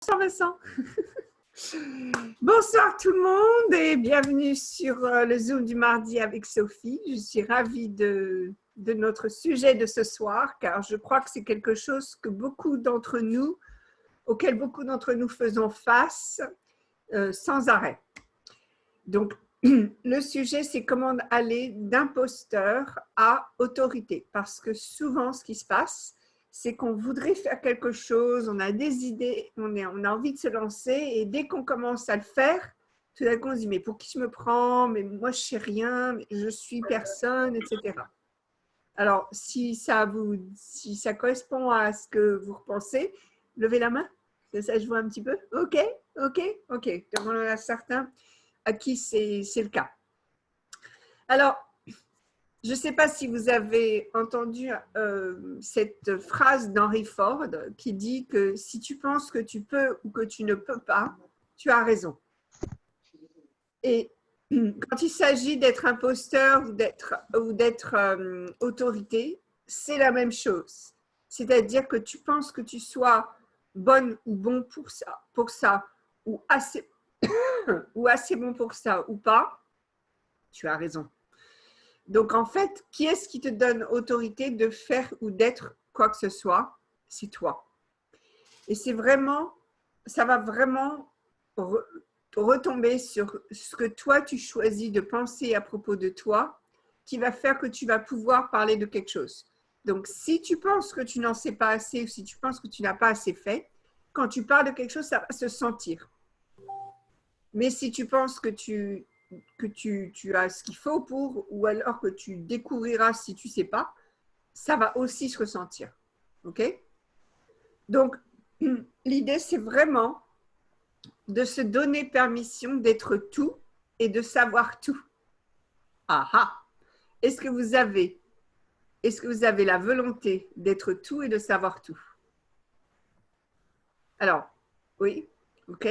Bonsoir Vincent. Bonsoir tout le monde et bienvenue sur le Zoom du mardi avec Sophie. Je suis ravie de notre sujet de ce soir car je crois que c'est quelque chose que auquel beaucoup d'entre nous faisons face sans arrêt. Donc, le sujet, c'est comment aller d'imposteur à autorité parce que souvent, ce qui se passe, c'est qu'on voudrait faire quelque chose, on a des idées, on a envie de se lancer et dès qu'on commence à le faire, tout d'un coup on se dit mais pour qui je me prends, mais moi je sais rien, mais je suis personne, etc. Alors si ça correspond à ce que vous repensez, levez la main, ça je vois un petit peu. Ok. Donc on en a certains à qui c'est le cas. Alors, je ne sais pas si vous avez entendu cette phrase d'Henry Ford qui dit que si tu penses que tu peux ou que tu ne peux pas, tu as raison. Et quand il s'agit d'être imposteur ou d'être autorité, c'est la même chose. C'est-à-dire que tu penses que tu sois bonne ou bon pour ça ou assez bon pour ça ou pas, tu as raison. Donc, en fait, qui est-ce qui te donne autorité de faire ou d'être quoi que ce soit? C'est toi. Et ça va vraiment retomber sur ce que toi, tu choisis de penser à propos de toi, qui va faire que tu vas pouvoir parler de quelque chose. Donc, si tu penses que tu n'en sais pas assez ou si tu penses que tu n'as pas assez fait, quand tu parles de quelque chose, ça va se sentir. Mais si tu penses que tu as ce qu'il faut pour, ou alors que tu découvriras si tu ne sais pas, ça va aussi se ressentir. OK? Donc, l'idée, c'est vraiment de se donner permission d'être tout et de savoir tout. Ah! Est-ce que vous avez la volonté d'être tout et de savoir tout? Alors, oui, OK?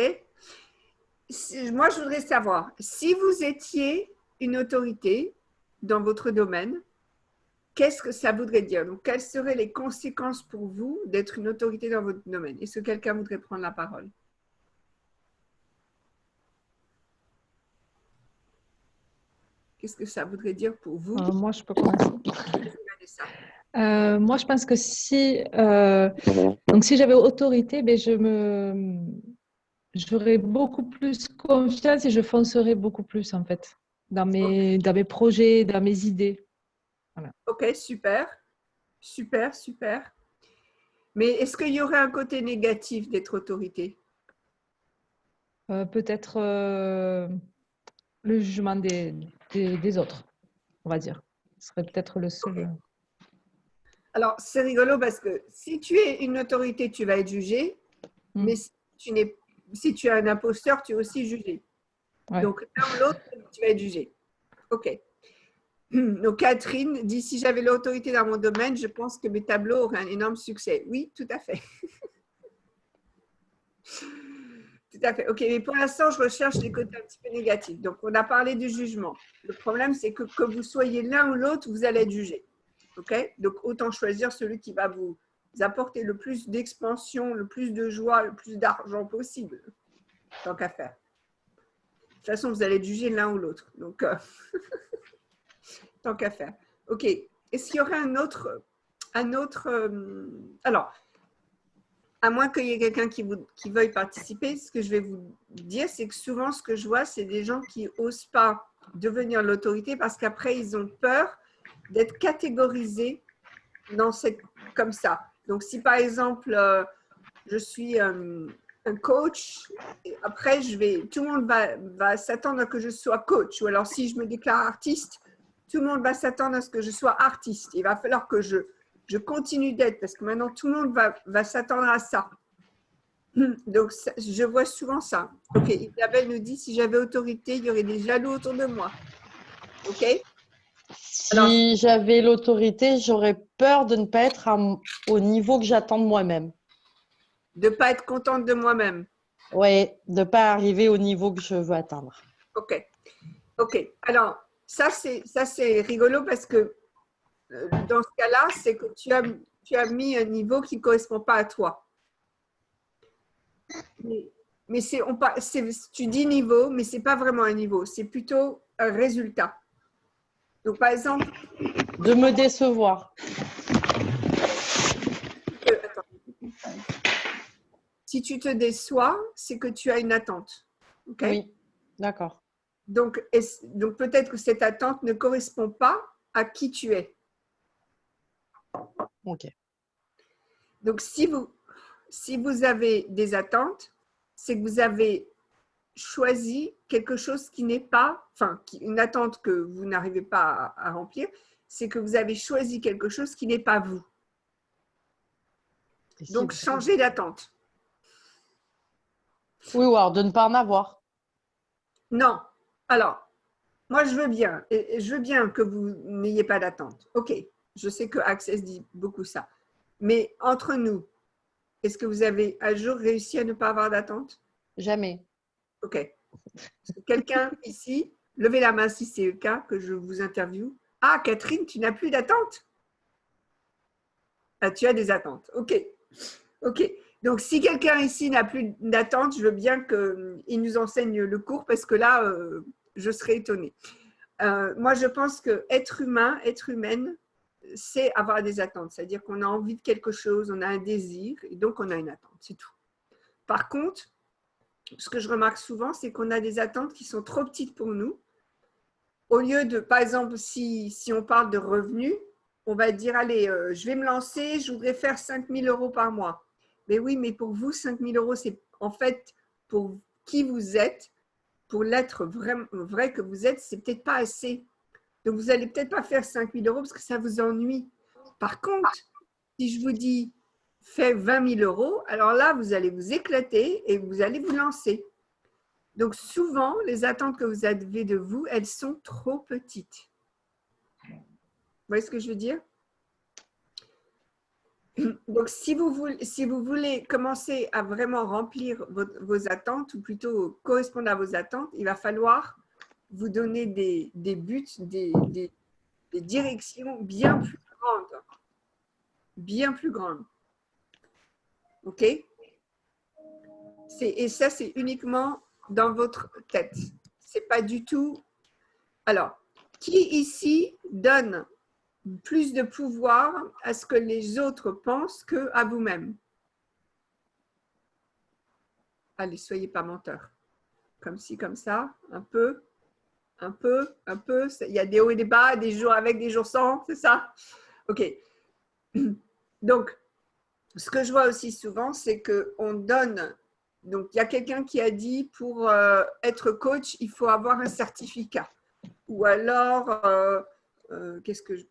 Moi, je voudrais savoir, si vous étiez une autorité dans votre domaine, qu'est-ce que ça voudrait dire? Donc, quelles seraient les conséquences pour vous d'être une autorité dans votre domaine? Est-ce que quelqu'un voudrait prendre la parole? Qu'est-ce que ça voudrait dire pour vous? Moi, je peux commencer. Moi, je pense que si j'avais autorité, j'aurais beaucoup plus confiance et je foncerais beaucoup plus en fait dans mes projets, dans mes idées. Voilà. Ok, super. Mais est-ce qu'il y aurait un côté négatif d'être autorité? Peut-être le jugement des autres, on va dire. Ce serait peut-être le seul. Okay. Alors, c'est rigolo parce que si tu es une autorité, tu vas être jugé, mais si tu es un imposteur, tu es aussi jugé. Ouais. Donc, l'un ou l'autre, tu vas être jugé. OK. Donc, Catherine dit, si j'avais l'autorité dans mon domaine, je pense que mes tableaux auraient un énorme succès. Oui, tout à fait. Tout à fait. OK, mais pour l'instant, je recherche les côtés un petit peu négatifs. Donc, on a parlé du jugement. Le problème, c'est que vous soyez l'un ou l'autre, vous allez être jugé. OK? Donc, autant choisir celui qui va vous apporter le plus d'expansion, le plus de joie, le plus d'argent possible, tant qu'à faire. De toute façon, vous allez être jugé l'un ou l'autre. Donc, tant qu'à faire. OK. Est-ce qu'il y aurait un autre alors, à moins qu'il y ait quelqu'un qui veuille participer, ce que je vais vous dire, c'est que souvent, ce que je vois, c'est des gens qui n'osent pas devenir l'autorité parce qu'après, ils ont peur d'être catégorisés comme ça. Donc, si par exemple, je suis un coach, après, tout le monde va s'attendre à ce que je sois coach. Ou alors, si je me déclare artiste, tout le monde va s'attendre à ce que je sois artiste. Il va falloir que je continue d'être parce que maintenant, tout le monde va s'attendre à ça. Donc, je vois souvent ça. OK, Isabelle nous dit, si j'avais autorité, il y aurait des jaloux autour de moi. OK? Si j'avais l'autorité, j'aurais peur de ne pas être au niveau que j'attends de moi-même. De ne pas être contente de moi-même. Oui, de ne pas arriver au niveau que je veux atteindre. OK. Alors, ça c'est rigolo parce que dans ce cas-là, c'est que tu as mis un niveau qui ne correspond pas à toi. Mais tu dis niveau, mais ce n'est pas vraiment un niveau, c'est plutôt un résultat. Donc, par exemple… De me décevoir. Attends. Si tu te déçois, c'est que tu as une attente. Okay? Oui, d'accord. Donc peut-être que cette attente ne correspond pas à qui tu es. Ok. Donc, si vous avez des attentes, c'est que vous avez choisi quelque chose qui n'est pas, enfin, une attente que vous n'arrivez pas à remplir, c'est que vous avez choisi quelque chose qui n'est pas vous. Donc, changez d'attente. Oui, ou alors de ne pas en avoir. Non. Alors, moi, je veux bien. Et je veux bien que vous n'ayez pas d'attente. OK. Je sais que Access dit beaucoup ça. Mais entre nous, est-ce que vous avez un jour réussi à ne pas avoir d'attente? Jamais. OK. Quelqu'un ici, levez la main si c'est le cas, que je vous interviewe. Ah, Catherine, tu n'as plus d'attente? Ah, tu as des attentes. OK. OK. Donc, si quelqu'un ici n'a plus d'attente, je veux bien qu'il nous enseigne le cours parce que là, je serais étonnée. Moi, je pense qu'être humain, être humaine, c'est avoir des attentes. C'est-à-dire qu'on a envie de quelque chose, on a un désir et donc on a une attente. C'est tout. Par contre, ce que je remarque souvent, c'est qu'on a des attentes qui sont trop petites pour nous. Au lieu de, par exemple, si on parle de revenus, on va dire, allez, je vais me lancer, je voudrais faire 5 000 € par mois. Mais oui, mais pour vous, 5 000 €, c'est en fait pour qui vous êtes, pour l'être vrai que vous êtes, c'est peut-être pas assez. Donc, vous n'allez peut-être pas faire 5 000 € parce que ça vous ennuie. Par contre, si je vous dis, fais 20 000 €, alors là, vous allez vous éclater et vous allez vous lancer. Donc, souvent, les attentes que vous avez de vous, elles sont trop petites. Vous voyez ce que je veux dire? Donc, si vous voulez commencer à vraiment remplir vos attentes, ou plutôt correspondre à vos attentes, il va falloir vous donner des buts, des directions bien plus grandes. Bien plus grandes. OK? Et ça, c'est uniquement dans votre tête. C'est pas du tout… Alors, qui ici donne plus de pouvoir à ce que les autres pensent qu'à vous-même? Allez, soyez pas menteurs. Comme ci, comme ça, un peu, un peu, un peu. Il y a des hauts et des bas, des jours avec, des jours sans, c'est ça? OK. Donc, ce que je vois aussi souvent, c'est qu'on donne… Donc, il y a quelqu'un qui a dit, pour être coach, il faut avoir un certificat. Ou alors…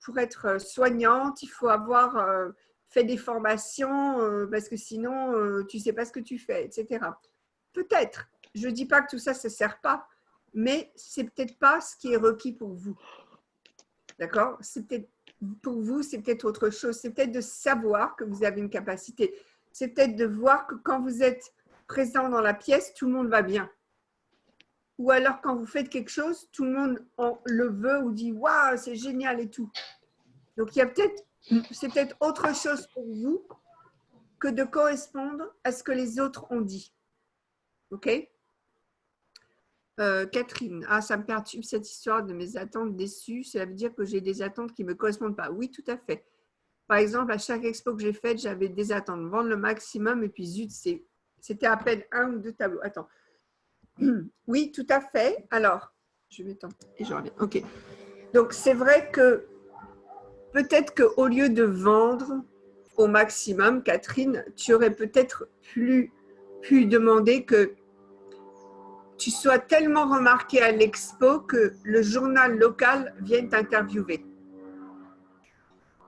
pour être soignante, il faut avoir fait des formations parce que sinon, tu ne sais pas ce que tu fais, etc. Peut-être. Je ne dis pas que tout ça, ça ne sert pas, mais ce n'est peut-être pas ce qui est requis pour vous. D'accord? C'est peut-être pour vous, c'est peut-être autre chose. C'est peut-être de savoir que vous avez une capacité. C'est peut-être de voir que quand vous êtes présent dans la pièce, tout le monde va bien. Ou alors, quand vous faites quelque chose, tout le monde le veut ou dit « Waouh, c'est génial » et tout. Donc, c'est peut-être autre chose pour vous que de correspondre à ce que les autres ont dit. OK? Catherine, ça me perturbe cette histoire de mes attentes déçues. Cela veut dire que j'ai des attentes qui ne me correspondent pas. Oui, tout à fait. Par exemple, à chaque expo que j'ai faite, j'avais des attentes. Vendre le maximum et puis zut, c'était à peine 1 ou 2 tableaux. Attends. Oui, tout à fait. Alors, je vais t'en… et je reviens. OK. Donc, c'est vrai que peut-être qu'au lieu de vendre au maximum, Catherine, tu aurais peut-être pu demander que tu sois tellement remarquée à l'expo que le journal local vienne t'interviewer.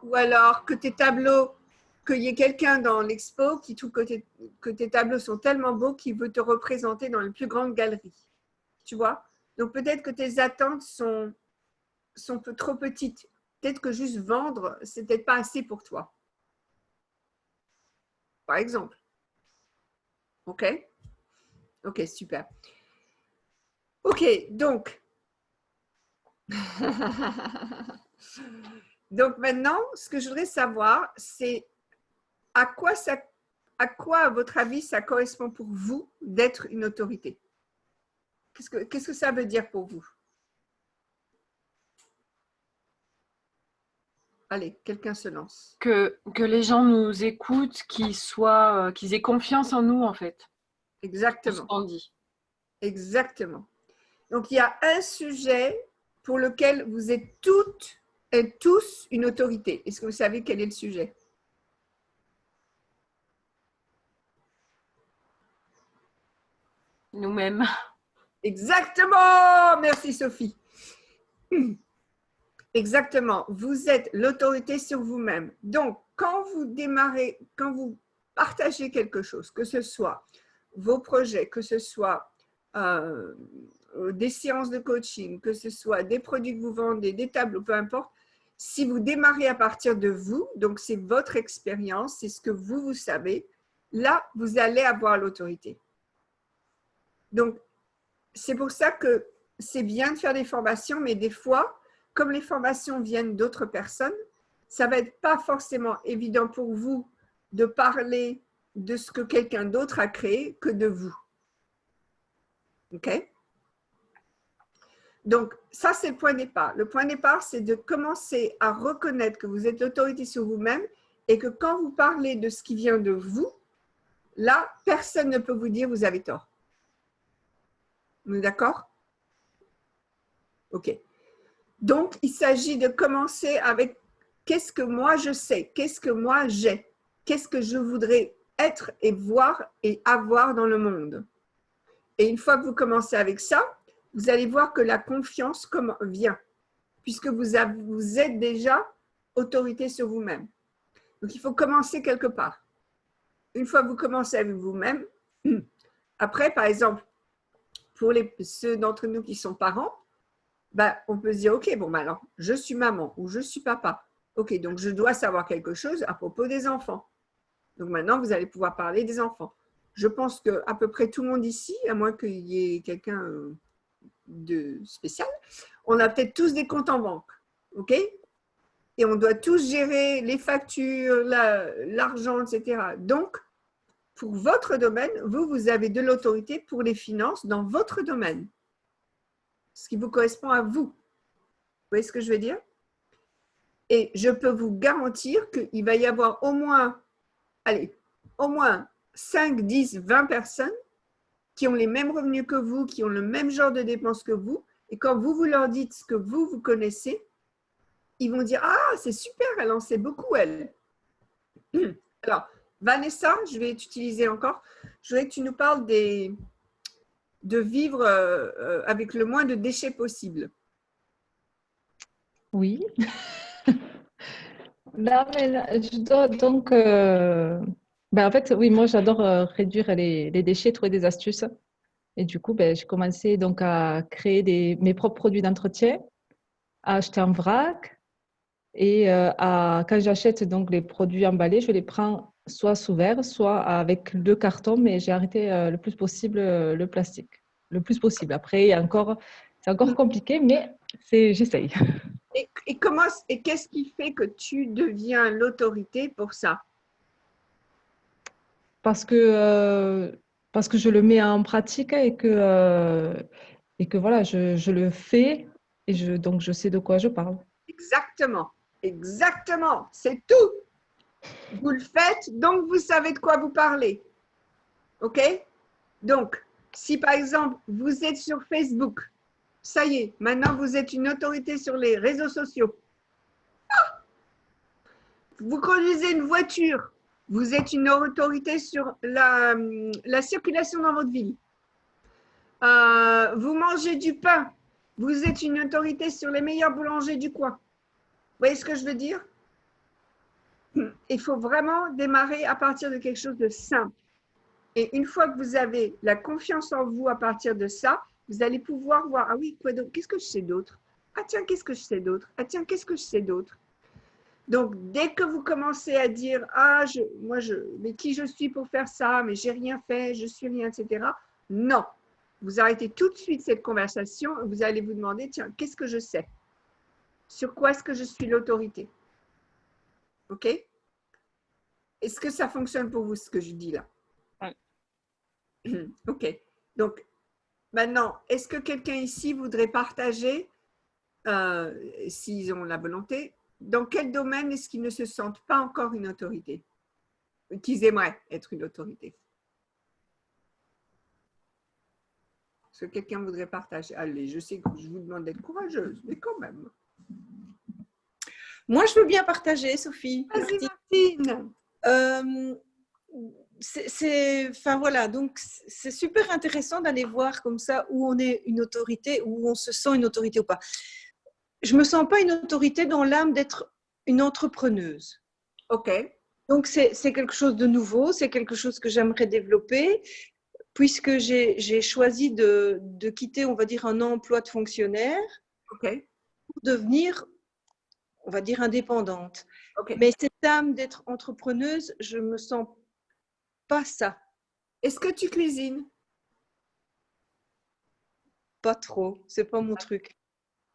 Ou alors que tes tableaux, qu'il y ait quelqu'un dans l'expo qui trouve que tes tableaux sont tellement beaux qu'il veut te représenter dans les plus grandes galeries. Tu vois? Donc peut-être que tes attentes sont trop petites. Peut-être que juste vendre, c'est peut-être pas assez pour toi. Par exemple. OK? OK, super. OK, donc. Donc maintenant, ce que je voudrais savoir, c'est à quoi à quoi, à votre avis, ça correspond pour vous d'être une autorité? Qu'est-ce que ça veut dire pour vous? Allez, quelqu'un se lance. Que les gens nous écoutent, qu'ils aient confiance en nous, en fait. Exactement. Ce qu'on dit. Exactement. Donc, il y a un sujet pour lequel vous êtes toutes et tous une autorité. Est-ce que vous savez quel est le sujet? Nous-mêmes. Exactement. Merci Sophie. Exactement. Vous êtes l'autorité sur vous-même. Donc, quand vous démarrez, quand vous partagez quelque chose, que ce soit vos projets, que ce soit des séances de coaching, que ce soit des produits que vous vendez, des tableaux, peu importe, si vous démarrez à partir de vous, donc c'est votre expérience, c'est ce que vous savez, là, vous allez avoir l'autorité. Donc, c'est pour ça que c'est bien de faire des formations, mais des fois, comme les formations viennent d'autres personnes, ça ne va être pas forcément évident pour vous de parler de ce que quelqu'un d'autre a créé que de vous. OK? Donc, ça, c'est le point de départ. Le point de départ, c'est de commencer à reconnaître que vous êtes l'autorité sur vous-même et que quand vous parlez de ce qui vient de vous, là, personne ne peut vous dire vous avez tort. On est d'accord? OK. Donc, il s'agit de commencer avec qu'est-ce que moi je sais, qu'est-ce que moi j'ai, qu'est-ce que je voudrais être et voir et avoir dans le monde. Et une fois que vous commencez avec ça, vous allez voir que la confiance vient, puisque vous êtes déjà autorité sur vous-même. Donc, il faut commencer quelque part. Une fois que vous commencez avec vous-même, après, par exemple, pour ceux d'entre nous qui sont parents, ben, on peut se dire, OK, bon, ben alors, je suis maman ou je suis papa. OK, donc je dois savoir quelque chose à propos des enfants. Donc maintenant, vous allez pouvoir parler des enfants. Je pense qu'à peu près tout le monde ici, à moins qu'il y ait quelqu'un de spécial, on a peut-être tous des comptes en banque. OK? Et on doit tous gérer les factures, l'argent, etc. Donc, pour votre domaine, vous avez de l'autorité pour les finances dans votre domaine. Ce qui vous correspond à vous. Vous voyez ce que je veux dire? Et je peux vous garantir qu'il va y avoir au moins 5, 10, 20 personnes qui ont les mêmes revenus que vous, qui ont le même genre de dépenses que vous. Et quand vous leur dites ce que vous connaissez, ils vont dire « Ah, c'est super, elle en sait beaucoup, elle. » Alors, Vanessa, je vais t'utiliser encore. Je voudrais que tu nous parles de vivre avec le moins de déchets possible. Oui. Là, je dois donc… en fait, oui, moi, j'adore réduire les déchets, trouver des astuces. Et du coup, j'ai commencé donc à créer mes propres produits d'entretien, à acheter en vrac. Et quand j'achète donc les produits emballés, je les prends soit sous verre, soit avec le carton, mais j'ai arrêté le plus possible le plastique. Le plus possible. Après, c'est encore compliqué, mais j'essaye. Et qu'est-ce qui fait que tu deviens l'autorité pour ça? Parce que je le mets en pratique et que voilà, je le fais et donc je sais de quoi je parle. Exactement, exactement, c'est tout. Vous le faites, donc vous savez de quoi vous parlez. OK? Donc, si par exemple, vous êtes sur Facebook, ça y est, maintenant vous êtes une autorité sur les réseaux sociaux. Vous conduisez une voiture, vous êtes une autorité sur la circulation dans votre ville. Vous mangez du pain, vous êtes une autorité sur les meilleurs boulangers du coin. Vous voyez ce que je veux dire? Il faut vraiment démarrer à partir de quelque chose de simple. Et une fois que vous avez la confiance en vous à partir de ça, vous allez pouvoir voir, ah oui, quoi d'autre? Qu'est-ce que je sais d'autre? Ah tiens, qu'est-ce que je sais d'autre? Ah tiens, qu'est-ce que je sais d'autre? Donc, dès que vous commencez à dire, ah, mais qui je suis pour faire ça? Mais j'ai rien fait, je suis rien, etc. Non. Vous arrêtez tout de suite cette conversation et vous allez vous demander, tiens, qu'est-ce que je sais? Sur quoi est-ce que je suis l'autorité? OK? Est-ce que ça fonctionne pour vous, ce que je dis là? Ouais. Ok. Donc, maintenant, est-ce que quelqu'un ici voudrait partager, s'ils ont la volonté, dans quel domaine est-ce qu'ils ne se sentent pas encore une autorité? Qu'ils aimeraient être une autorité? Est-ce que quelqu'un voudrait partager? Allez, je sais que je vous demande d'être courageuse, mais quand même. Moi, je veux bien partager, Sophie. Vas-y, Martine. Enfin voilà, donc c'est super intéressant d'aller voir comme ça où on est une autorité, où on se sent une autorité ou pas. Je me sens pas une autorité dans l'âme d'être une entrepreneuse. Ok. Donc c'est quelque chose de nouveau, c'est quelque chose que j'aimerais développer, puisque j'ai choisi de quitter, on va dire, un emploi de fonctionnaire Ok. pour devenir, on va dire, indépendante. Ok. Mais cette âme d'être entrepreneuse, je me sens pas ça. Est-ce que tu cuisines? Pas trop, c'est pas mon truc.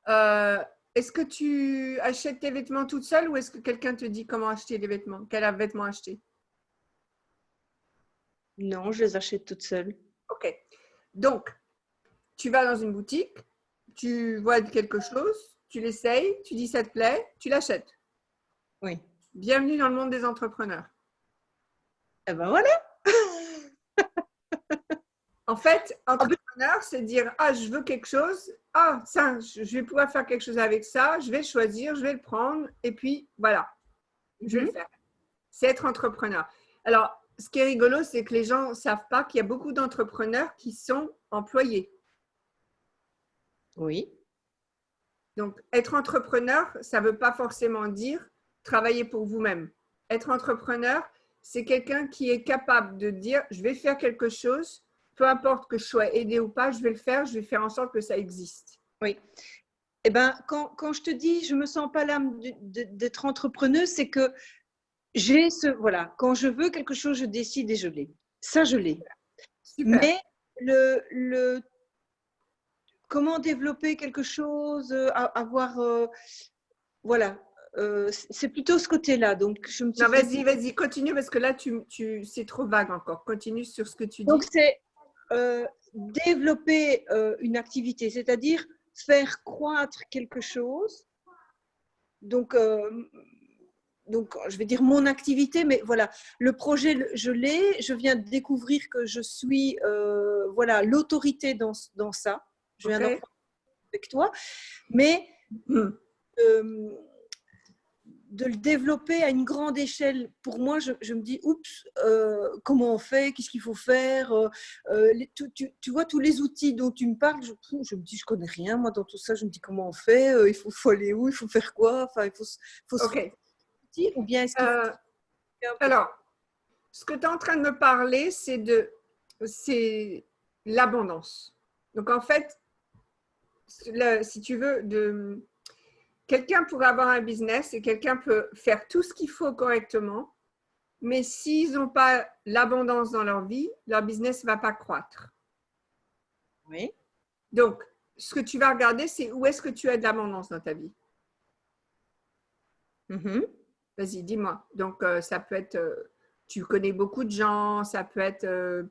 Est-ce que tu achètes tes vêtements toute seule ou est-ce que quelqu'un te dit comment acheter les vêtements? Quel vêtements acheter? Non, je les achète toute seule. Ok. Donc, tu vas dans une boutique, tu vois quelque chose, tu l'essayes, tu dis ça te plaît, tu l'achètes. Oui. Bienvenue dans le monde des entrepreneurs. Eh ben voilà. En fait, entrepreneur, c'est dire « Ah, je veux quelque chose. Ah, ça, je vais pouvoir faire quelque chose avec ça. Je vais le choisir, je vais le prendre. Et puis, voilà, je vais le faire. » C'est être entrepreneur. Alors, ce qui est rigolo, c'est que les gens ne savent pas qu'il y a beaucoup d'entrepreneurs qui sont employés. Oui. Donc, être entrepreneur, ça ne veut pas forcément dire travailler pour vous-même. Être entrepreneur, c'est quelqu'un qui est capable de dire « Je vais faire quelque chose. » Peu importe que je sois aidée ou pas, je vais le faire, je vais faire en sorte que ça existe. Oui. Eh ben, quand je te dis, je me sens pas l'âme d'être entrepreneuse, c'est que j'ai voilà, quand je veux quelque chose, je décide et je l'ai. Ça, je l'ai. Super. Mais comment développer quelque chose, avoir, voilà, c'est plutôt ce côté-là. Donc, je me suis non, vas-y, continue parce que là, c'est trop vague encore. Continue sur ce que tu dis. Donc, c'est développer une activité, c'est-à-dire faire croître quelque chose. Donc, je vais dire mon activité, mais voilà, le projet, je l'ai. Je viens de découvrir que je suis voilà, l'autorité dans ça. Je viens d'en parler avec toi. Mais de le développer à une grande échelle, pour moi, je me dis, oups, comment on fait? Qu'est-ce qu'il faut faire? Tu vois, tous les outils dont tu me parles, je me dis, je connais rien, moi, dans tout ça. Je me dis, comment on fait? Il faut aller où? Il faut faire quoi? Enfin, il faut se Ok. dire, ou bien est-ce qu'il faut... Alors, ce que tu es en train de me parler, c'est l'abondance. Donc, en fait, si tu veux, quelqu'un pourrait avoir un business et quelqu'un peut faire tout ce qu'il faut correctement, mais s'ils n'ont pas l'abondance dans leur vie, leur business ne va pas croître. Oui. Donc, ce que tu vas regarder, c'est où est-ce que tu as de l'abondance dans ta vie. Vas-y, dis-moi. Donc, ça peut être, tu connais beaucoup de gens, ça peut être,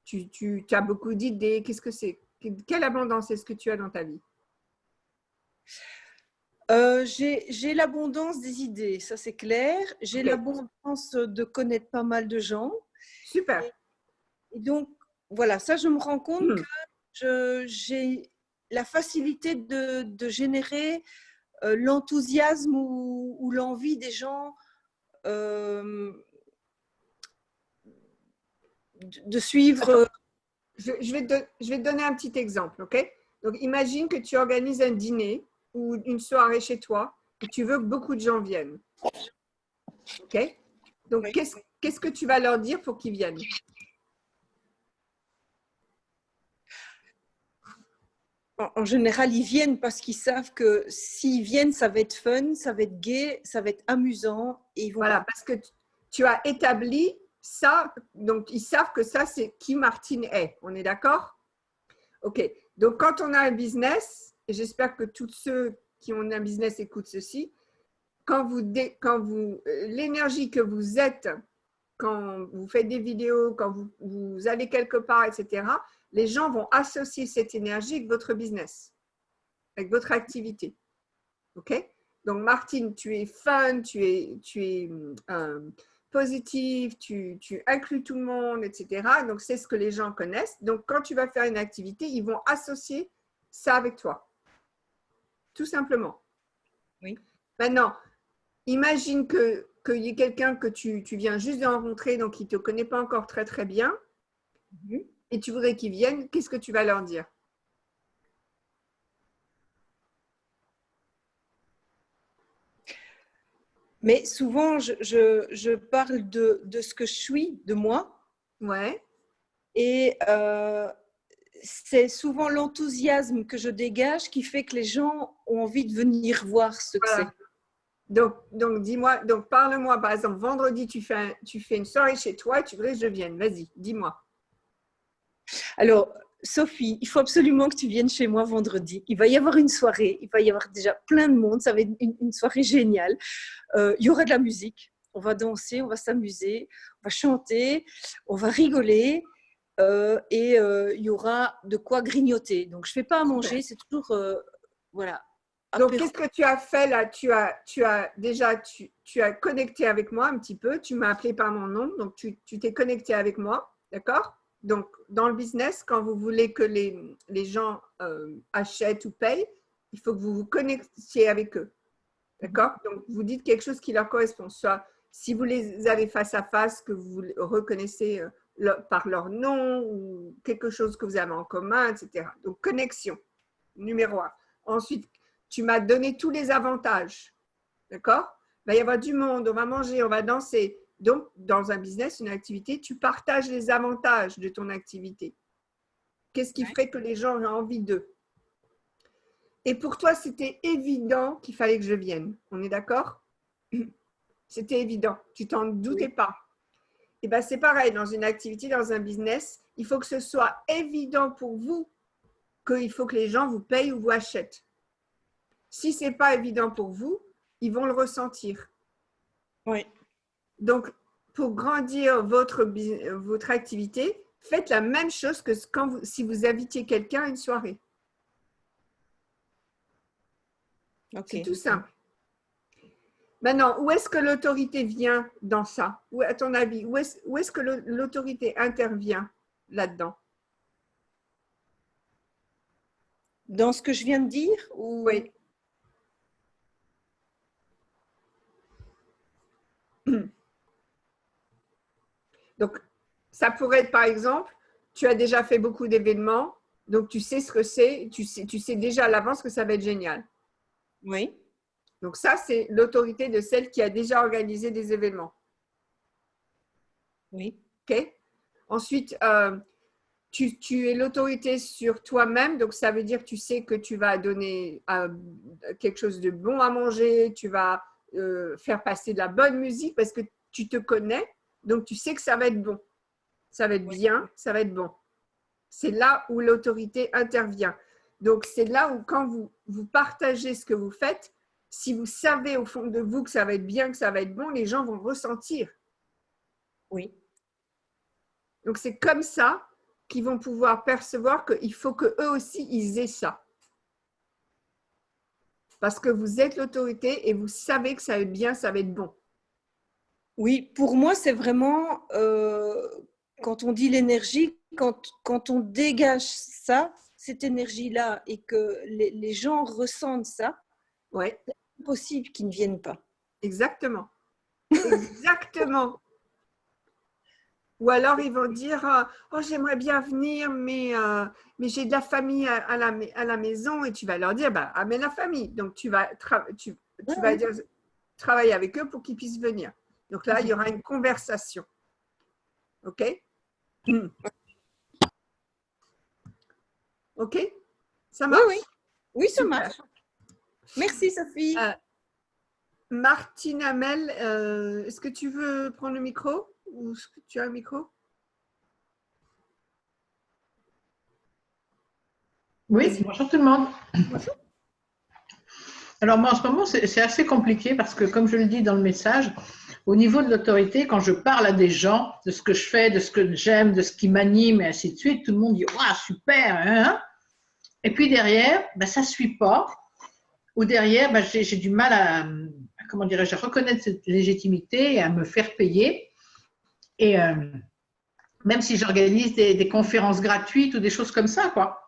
tu as beaucoup d'idées. Qu'est-ce que c'est? Quelle abondance est-ce que tu as dans ta vie? J'ai l'abondance des idées, ça c'est clair. J'ai l'abondance de connaître pas mal de gens. Super. Et donc, voilà, ça je me rends compte que j'ai la facilité de générer l'enthousiasme ou l'envie des gens de suivre. Je vais te donner un petit exemple, ok? Donc, imagine que tu organises un dîner ou une soirée chez toi et tu veux que beaucoup de gens viennent. Ok? Donc, qu'est-ce que tu vas leur dire pour qu'ils viennent? En général, ils viennent parce qu'ils savent que s'ils viennent, ça va être fun, ça va être gai, ça va être amusant. Et ils vont voilà, parce que tu as établi ça, donc ils savent que ça, c'est qui Martine est. On est d'accord? Ok. Donc, quand on a un business, et j'espère que tous ceux qui ont un business écoutent ceci, l'énergie que vous êtes quand vous faites des vidéos, quand vous allez quelque part, etc., les gens vont associer cette énergie avec votre business, avec votre activité. OK? Donc, Martine, tu es fun, tu es positive, tu inclus tout le monde, etc. Donc, c'est ce que les gens connaissent. Donc, quand tu vas faire une activité, ils vont associer ça avec toi. Tout simplement. Oui. Maintenant, imagine qu'il y ait quelqu'un que tu viens juste de rencontrer, donc il ne te connaît pas encore très, très bien, et tu voudrais qu'ils viennent. Qu'est-ce que tu vas leur dire? Mais souvent, je parle de ce que je suis, de moi. Ouais. Et c'est souvent l'enthousiasme que je dégage qui fait que les gens ont envie de venir voir ce que Voilà. c'est. Donc dis-moi, donc parle-moi, par exemple, vendredi, tu fais une soirée chez toi et tu voudrais que je vienne. Vas-y, dis-moi. Alors, Sophie, il faut absolument que tu viennes chez moi vendredi. Il va y avoir une soirée, il va y avoir déjà plein de monde, ça va être une soirée géniale. Il y aura de la musique, on va danser, on va s'amuser, on va chanter, on va rigoler et il y aura de quoi grignoter. Donc, je ne fais pas à manger, c'est toujours… voilà. Donc, qu'est-ce que tu as fait là? Tu as connecté avec moi un petit peu, tu m'as appelé par mon nom, donc tu t'es connecté avec moi, d'accord? Donc, dans le business, quand vous voulez que les gens achètent ou payent, il faut que vous vous connectiez avec eux. D'accord? Donc, vous dites quelque chose qui leur correspond. Soit si vous les avez face à face, que vous reconnaissez par leur nom ou quelque chose que vous avez en commun, etc. Donc, connexion, numéro 1. Ensuite, tu m'as donné tous les avantages. D'accord? Il va y avoir du monde, on va manger, on va danser. Donc, dans un business, une activité, tu partages les avantages de ton activité. Qu'est-ce qui ferait que les gens aient envie d'eux? Et pour toi, c'était évident qu'il fallait que je vienne. On est d'accord? C'était évident. Tu t'en doutais pas. Et bien, c'est pareil, dans une activité, dans un business, il faut que ce soit évident pour vous qu'il faut que les gens vous payent ou vous achètent. Si ce n'est pas évident pour vous, ils vont le ressentir. Oui. Donc, pour grandir votre activité, faites la même chose que si vous invitiez quelqu'un à une soirée. Okay. C'est tout simple. Maintenant, où est-ce que l'autorité vient dans ça? À ton avis, où est-ce que l'autorité intervient là-dedans? Dans ce que je viens de dire ou… Oui. Donc, ça pourrait être par exemple, tu as déjà fait beaucoup d'événements, donc tu sais ce que c'est, tu sais déjà à l'avance que ça va être génial. Oui. Donc ça, c'est l'autorité de celle qui a déjà organisé des événements. Oui. OK? Ensuite, tu es l'autorité sur toi-même, donc ça veut dire que tu sais que tu vas donner quelque chose de bon à manger, tu vas faire passer de la bonne musique parce que tu te connais, donc tu sais que ça va être bon. Ça va être bien, ça va être bon. C'est là où l'autorité intervient. Donc, c'est là où quand vous partagez ce que vous faites, si vous savez au fond de vous que ça va être bien, que ça va être bon, les gens vont ressentir. Oui. Donc, c'est comme ça qu'ils vont pouvoir percevoir qu'il faut qu'eux aussi, ils aient ça. Parce que vous êtes l'autorité et vous savez que ça va être bien, ça va être bon. Oui, pour moi, c'est vraiment, quand on dit l'énergie, quand on dégage ça, cette énergie-là, et que les gens ressentent ça, Ouais. c'est impossible qu'ils ne viennent pas. Exactement. Exactement. Ou alors, ils vont dire « Oh, j'aimerais bien venir, mais j'ai de la famille à la maison. » Et tu vas leur dire « Amène la famille. » Donc, tu vas dire, travailler avec eux pour qu'ils puissent venir. Donc là, il y aura une conversation. OK? OK? Ça marche? Oui, oui. Oui, ça Super. marche. Merci, Sophie. Martine Hamel, est-ce que tu veux prendre le micro? Ou est-ce que tu as un micro? Oui, bonjour tout le monde. Bonjour. Alors moi en ce moment c'est assez compliqué parce que comme je le dis dans le message, au niveau de l'autorité, quand je parle à des gens de ce que je fais, de ce que j'aime, de ce qui m'anime et ainsi de suite, tout le monde dit « Waouh, super hein !» Et puis derrière, ben, ça ne suit pas. Ou derrière, ben, j'ai du mal à, comment dirais-je, à reconnaître cette légitimité et à me faire payer. Et même si j'organise des conférences gratuites ou des choses comme ça, quoi.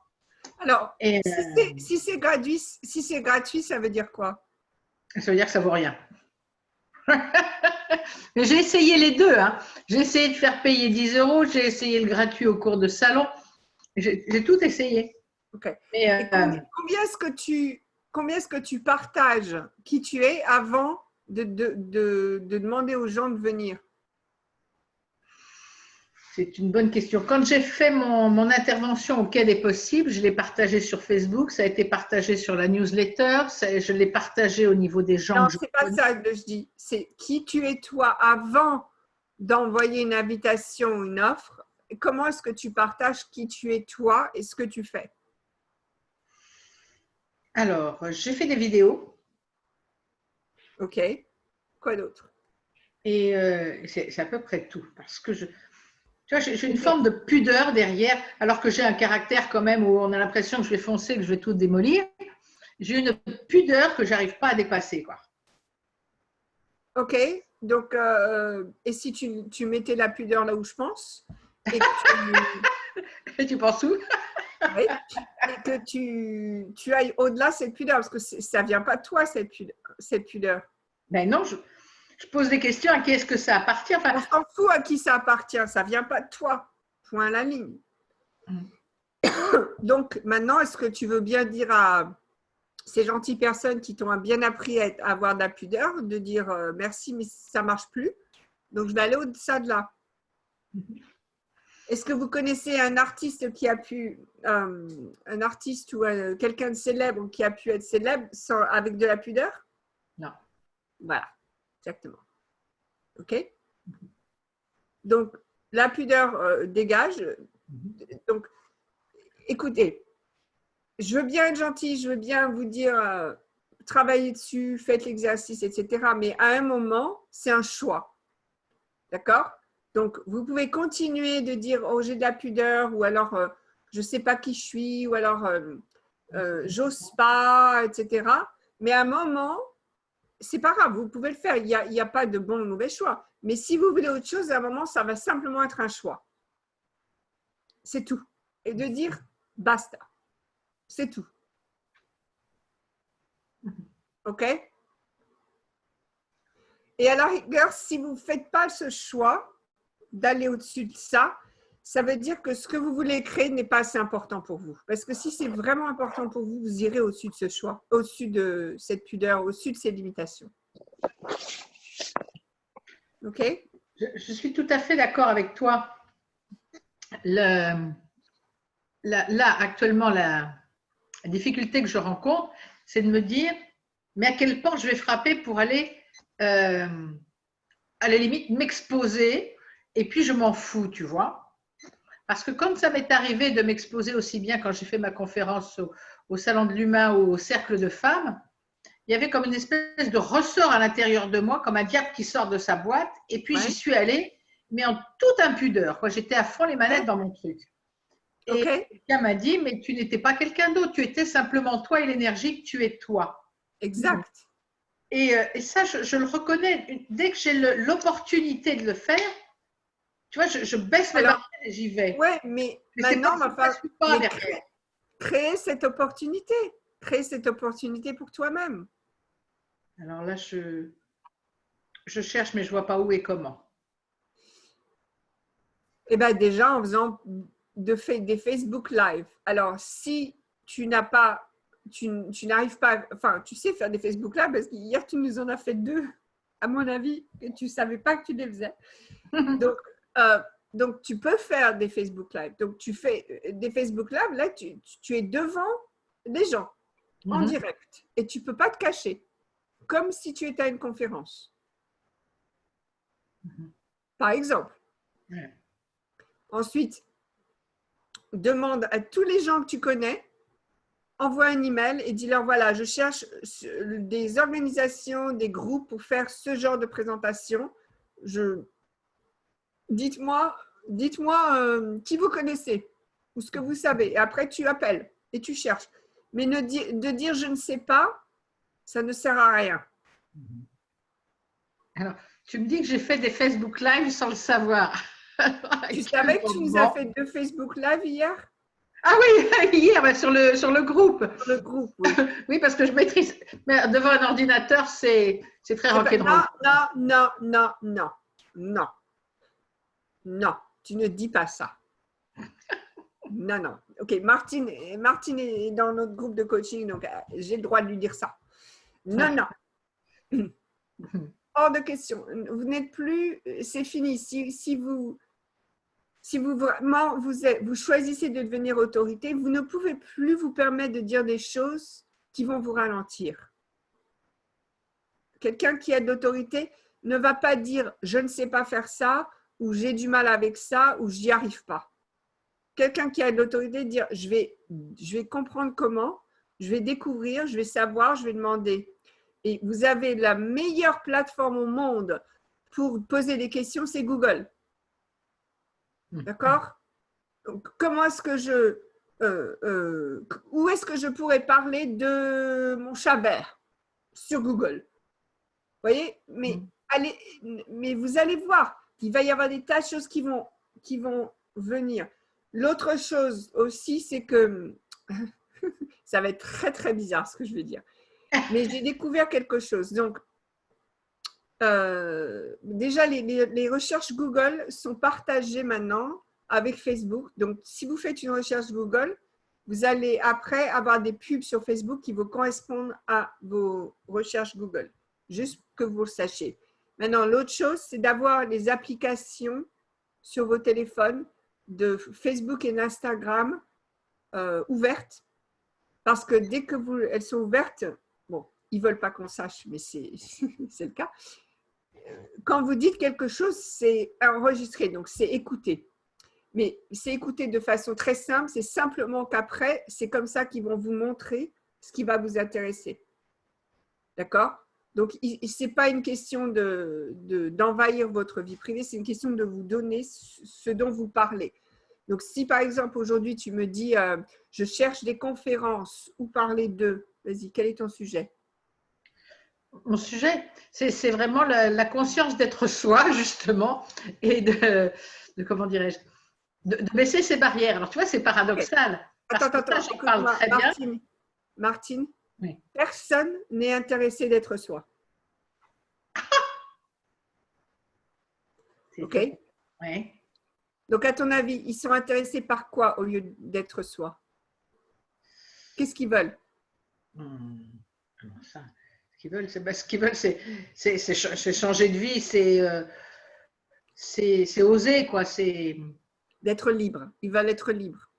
Alors, si c'est gratuit, ça veut dire quoi? Ça veut dire que ça vaut rien. Mais j'ai essayé les deux. Hein. J'ai essayé de faire payer 10 €, j'ai essayé le gratuit au cours de salon. J'ai tout essayé. Okay. Mais, combien est-ce que tu partages qui tu es avant de demander aux gens de venir? C'est une bonne question. Quand j'ai fait mon intervention au Quai des Possibles, je l'ai partagé sur Facebook, ça a été partagé sur la newsletter, je l'ai partagé au niveau des gens. Non, ce n'est pas ça que je dis. C'est qui tu es toi avant d'envoyer une invitation ou une offre. Comment est-ce que tu partages qui tu es toi et ce que tu fais? Alors, j'ai fait des vidéos. Ok. Quoi d'autre? Et c'est à peu près tout. Parce que tu vois, j'ai une forme de pudeur derrière, alors que j'ai un caractère quand même où on a l'impression que je vais foncer, que je vais tout démolir. J'ai une pudeur que j'arrive pas à dépasser, quoi. Ok. Donc, et si tu mettais la pudeur là où je pense et Et tu penses où? Oui, et que tu ailles au-delà de cette pudeur, parce que ça ne vient pas de toi, cette pudeur. Ben non, je pose des questions à qui est-ce que ça appartient. Enfin, on s'en fout à qui ça appartient, ça ne vient pas de toi. Point à la ligne. Donc, maintenant, est-ce que tu veux bien dire à ces gentilles personnes qui t'ont bien appris à avoir de la pudeur, de dire merci, mais ça ne marche plus. Donc, je vais aller au-delà de là. Est-ce que vous connaissez un artiste qui a pu, un artiste ou quelqu'un de célèbre qui a pu être célèbre avec de la pudeur? Non. Voilà, exactement. OK? Donc, la pudeur dégage. Donc, écoutez, je veux bien être gentille, je veux bien vous dire travaillez dessus, faites l'exercice, etc. Mais à un moment, c'est un choix. D'accord? Donc, vous pouvez continuer de dire « Oh, j'ai de la pudeur » ou alors « Je ne sais pas qui je suis » ou alors « J'ose pas », etc. Mais à un moment, c'est pas grave, vous pouvez le faire. Il n'y a pas de bon ou mauvais choix. Mais si vous voulez autre chose, à un moment, ça va simplement être un choix. C'est tout. Et de dire « Basta ». C'est tout. OK? Et à la rigueur, si vous ne faites pas ce choix, d'aller au-dessus de ça, ça veut dire que ce que vous voulez créer n'est pas assez important pour vous. Parce que si c'est vraiment important pour vous, vous irez au-dessus de ce choix, au-dessus de cette pudeur, au-dessus de ces limitations. OK? Je suis tout à fait d'accord avec toi. Là, actuellement, la difficulté que je rencontre, c'est de me dire, mais à quelle porte je vais frapper pour aller, à la limite, m'exposer. Et puis, je m'en fous, tu vois. Parce que comme ça m'est arrivé de m'exposer aussi bien quand j'ai fait ma conférence au Salon de l'Humain ou au Cercle de Femmes, il y avait comme une espèce de ressort à l'intérieur de moi, comme un diable qui sort de sa boîte. Et puis, j'y suis allée, mais en toute impudeur. J'étais à fond les manettes dans mon truc. Et quelqu'un m'a dit, mais tu n'étais pas quelqu'un d'autre. Tu étais simplement toi et l'énergie que tu es toi. Exact. Et ça, je le reconnais. Dès que j'ai l'opportunité de le faire, tu vois, je baisse mes barrières et j'y vais. Oui, mais maintenant, créer cette opportunité. Créer cette opportunité pour toi-même. Alors là, je cherche, mais je ne vois pas où et comment. Eh bien, déjà, en faisant des Facebook Live. Alors, si tu n'as pas, tu n'arrives pas, enfin, tu sais faire des Facebook Live, parce qu'hier, tu nous en as fait 2, à mon avis, et tu ne savais pas que tu les faisais. Donc, tu peux faire des Facebook Live. Donc, tu fais des Facebook Live, là, tu es devant des gens, en direct, et tu ne peux pas te cacher, comme si tu étais à une conférence. Par exemple. Ensuite, demande à tous les gens que tu connais, envoie un email et dis-leur, voilà, je cherche des organisations, des groupes pour faire ce genre de présentation. dites-moi qui vous connaissez ou ce que vous savez. Et après, tu appelles et tu cherches. Mais de dire je ne sais pas, ça ne sert à rien. Alors, tu me dis que j'ai fait des Facebook Live sans le savoir. Tu savais que tu nous as fait 2 Facebook Live hier? Ah oui, hier, sur le groupe. Sur le groupe, oui. Oui, parce que je maîtrise. Mais devant un ordinateur, c'est très rock'n'roll. Non, tu ne dis pas ça. Non. Ok, Martine est dans notre groupe de coaching, donc j'ai le droit de lui dire ça. Non. Hors de question. Vous n'êtes plus, c'est fini. Si vous vraiment vous choisissez de devenir autorité, vous ne pouvez plus vous permettre de dire des choses qui vont vous ralentir. Quelqu'un qui a de l'autorité ne va pas dire « je ne sais pas faire ça » ou « j'ai du mal avec ça » ou « j'y arrive pas ». Quelqu'un qui a de l'autorité dire « je vais comprendre comment, je vais découvrir, je vais savoir, je vais demander ». Et vous avez la meilleure plateforme au monde pour poser des questions, c'est Google. D'accord? Donc, comment est-ce que où est-ce que je pourrais parler de mon chabert sur Google? Vous voyez? Mais vous allez voir, il va y avoir des tas de choses qui vont venir. L'autre chose aussi, c'est que ça va être très, très bizarre ce que je vais dire. Mais j'ai découvert quelque chose. Donc, déjà, les recherches Google sont partagées maintenant avec Facebook. Donc, si vous faites une recherche Google, vous allez après avoir des pubs sur Facebook qui vont correspondre à vos recherches Google. Juste que vous le sachiez. Maintenant, l'autre chose, c'est d'avoir les applications sur vos téléphones de Facebook et d'Instagram ouvertes. Parce que dès que elles sont ouvertes, bon, ils ne veulent pas qu'on sache, mais c'est le cas. Quand vous dites quelque chose, c'est enregistré, donc c'est écouté. Mais c'est écouté de façon très simple, c'est simplement qu'après, c'est comme ça qu'ils vont vous montrer ce qui va vous intéresser. D'accord? Donc, ce n'est pas une question d'envahir votre vie privée, c'est une question de vous donner ce dont vous parlez. Donc, si par exemple, aujourd'hui, tu me dis, je cherche des conférences ou parler d'eux, vas-y, quel est ton sujet? Mon sujet, c'est vraiment la conscience d'être soi, justement, et de comment dirais-je, de baisser ses barrières. Alors, tu vois, c'est paradoxal. Okay. Attends, j'en parle très bien. Martine, oui. Personne n'est intéressé d'être soi. Ok? Oui. Donc, à ton avis, ils sont intéressés par quoi au lieu d'être soi? Qu'est-ce qu'ils veulent? Comment ça? Ce qu'ils veulent, c'est changer de vie, c'est oser, quoi. C'est d'être libre. Ils veulent être libres.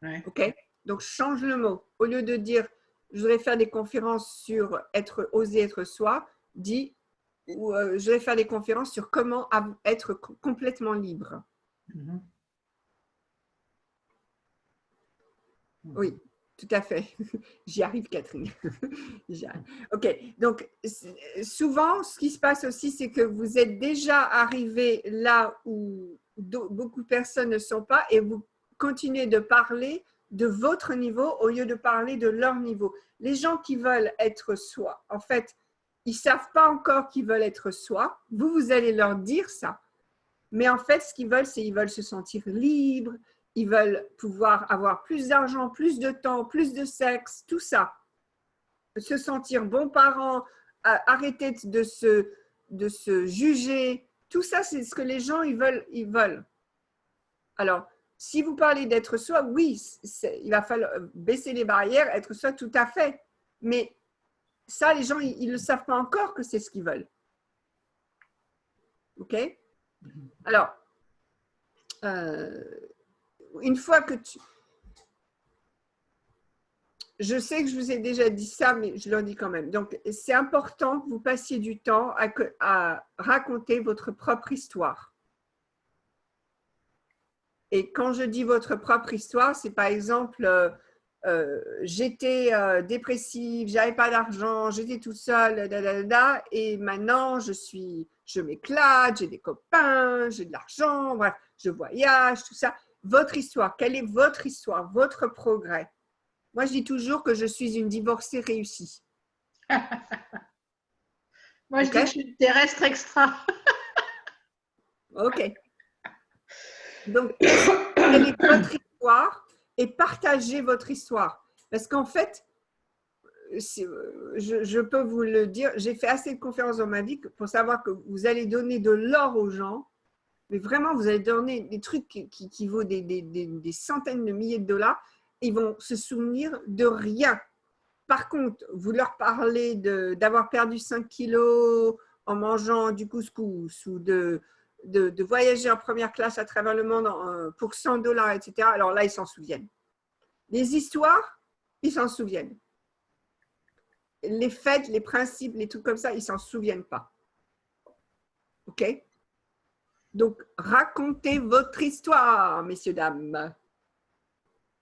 Ouais. Ok? Donc, change le mot. Au lieu de dire, je voudrais faire des conférences sur oser être soi, dis, je voudrais faire des conférences sur comment être complètement libre. Mm-hmm. Oui, tout à fait. J'y arrive, Catherine. J'y arrive. Ok, donc souvent, ce qui se passe aussi, c'est que vous êtes déjà arrivé là où beaucoup de personnes ne sont pas et vous continuez de parler de votre niveau au lieu de parler de leur niveau. Les gens qui veulent être soi, en fait, ils ne savent pas encore qu'ils veulent être soi. Vous allez leur dire ça. Mais en fait, ce qu'ils veulent, c'est qu'ils veulent se sentir libres. Ils veulent pouvoir avoir plus d'argent, plus de temps, plus de sexe, tout ça. Se sentir bons parents, arrêter de se juger. Tout ça, c'est ce que les gens ils veulent. Alors, si vous parlez d'être soi, oui, il va falloir baisser les barrières, être soi tout à fait. Mais ça, les gens, ils ne savent pas encore que c'est ce qu'ils veulent. OK? Alors, une fois que je sais que je vous ai déjà dit ça, mais je le dis quand même. Donc, c'est important que vous passiez du temps à raconter votre propre histoire. Et quand je dis votre propre histoire, c'est par exemple, j'étais dépressive, j'avais pas d'argent, j'étais toute seule, et maintenant je je m'éclate, j'ai des copains, j'ai de l'argent, bref, je voyage, tout ça. Votre histoire, quelle est votre histoire, votre progrès? Moi, je dis toujours que je suis une divorcée réussie. Moi, je dis que je suis une terrestre extra. Ok. Donc, quelle est votre histoire et partagez votre histoire. Parce qu'en fait, je peux vous le dire, j'ai fait assez de conférences dans ma vie pour savoir que vous allez donner de l'or aux gens, mais vraiment, vous allez donner des trucs qui vaut des centaines de milliers de dollars, et ils vont se souvenir de rien. Par contre, vous leur parlez d'avoir perdu 5 kilos en mangeant du couscous ou de voyager en première classe à travers le monde pour 100 dollars, etc. Alors là, ils s'en souviennent. Les histoires, ils s'en souviennent. Les fêtes, les principes, les trucs comme ça, ils ne s'en souviennent pas. OK? Donc, racontez votre histoire, messieurs, dames.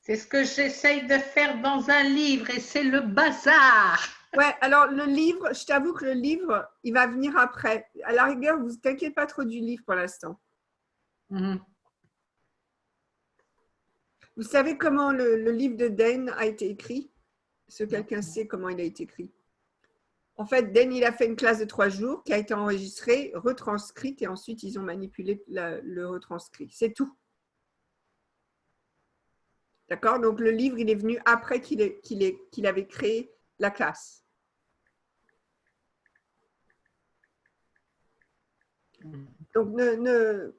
C'est ce que j'essaye de faire dans un livre et c'est le bazar. Ouais, alors le livre, je t'avoue que le livre, il va venir après. À la rigueur, vous ne t'inquiétez pas trop du livre pour l'instant. Mhm. Vous savez comment le livre de Dan a été écrit? Est-ce que quelqu'un sait comment il a été écrit? En fait, Dan, il a fait une classe de 3 jours qui a été enregistrée, retranscrite et ensuite ils ont manipulé le retranscrit. C'est tout. D'accord? Donc le livre, il est venu après qu'il avait créé la classe. Donc ne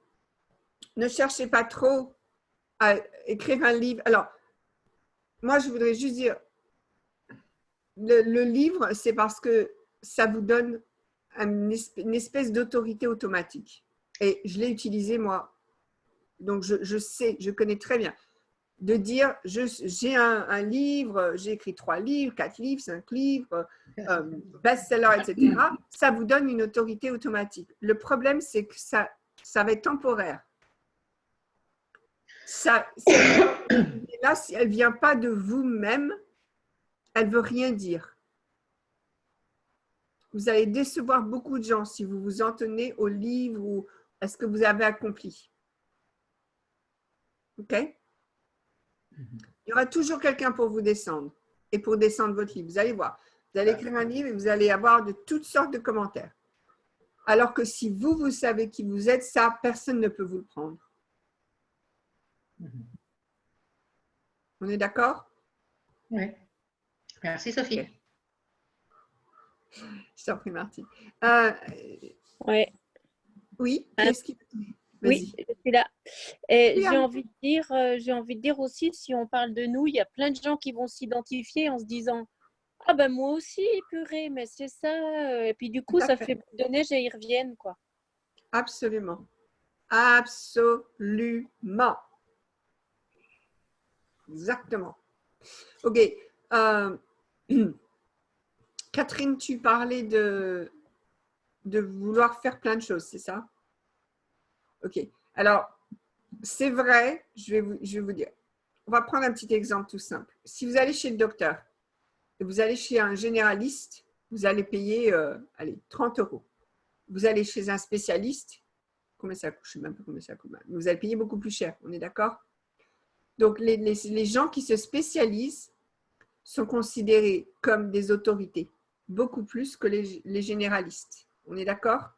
cherchez pas trop à écrire un livre. Alors, moi, je voudrais juste dire, le livre, c'est parce que ça vous donne une espèce d'autorité automatique. Et je l'ai utilisé moi. Donc, je sais, je connais très bien. De dire, j'ai un livre, j'ai écrit 3 livres, 4 livres, 5 livres, best-seller, etc. Ça vous donne une autorité automatique. Le problème, c'est que ça va être temporaire. Là, si elle ne vient pas de vous-même, elle ne veut rien dire. Vous allez décevoir beaucoup de gens si vous vous en tenez au livre ou à ce que vous avez accompli. OK? Il y aura toujours quelqu'un pour vous descendre et pour descendre votre livre. Vous allez voir. Vous allez écrire un livre et vous allez avoir de toutes sortes de commentaires. Alors que si vous savez qui vous êtes, ça, personne ne peut vous le prendre. On est d'accord? Oui. Merci, Sophie. Okay. Je t'en prie, Martine. Ouais. Oui, qu'est-ce qui... Oui, je suis là. Et Oui, j'ai envie de dire aussi, si on parle de nous, il y a plein de gens qui vont s'identifier en se disant « Ah ben moi aussi, purée, mais c'est ça. » Et puis du coup, ça fait boule de neige et ils reviennent, quoi. Absolument. Absolument. Exactement. OK. Catherine, tu parlais de vouloir faire plein de choses, c'est ça? OK. Alors, c'est vrai, je vais vous dire. On va prendre un petit exemple tout simple. Si vous allez chez le docteur et vous allez chez un généraliste, vous allez payer 30 €. Vous allez chez un spécialiste, combien ça coûte? Je ne sais même pas combien ça coûte. Vous allez payer beaucoup plus cher, on est d'accord? Donc, les gens qui se spécialisent sont considérés comme des autorités, beaucoup plus que les généralistes. On est d'accord?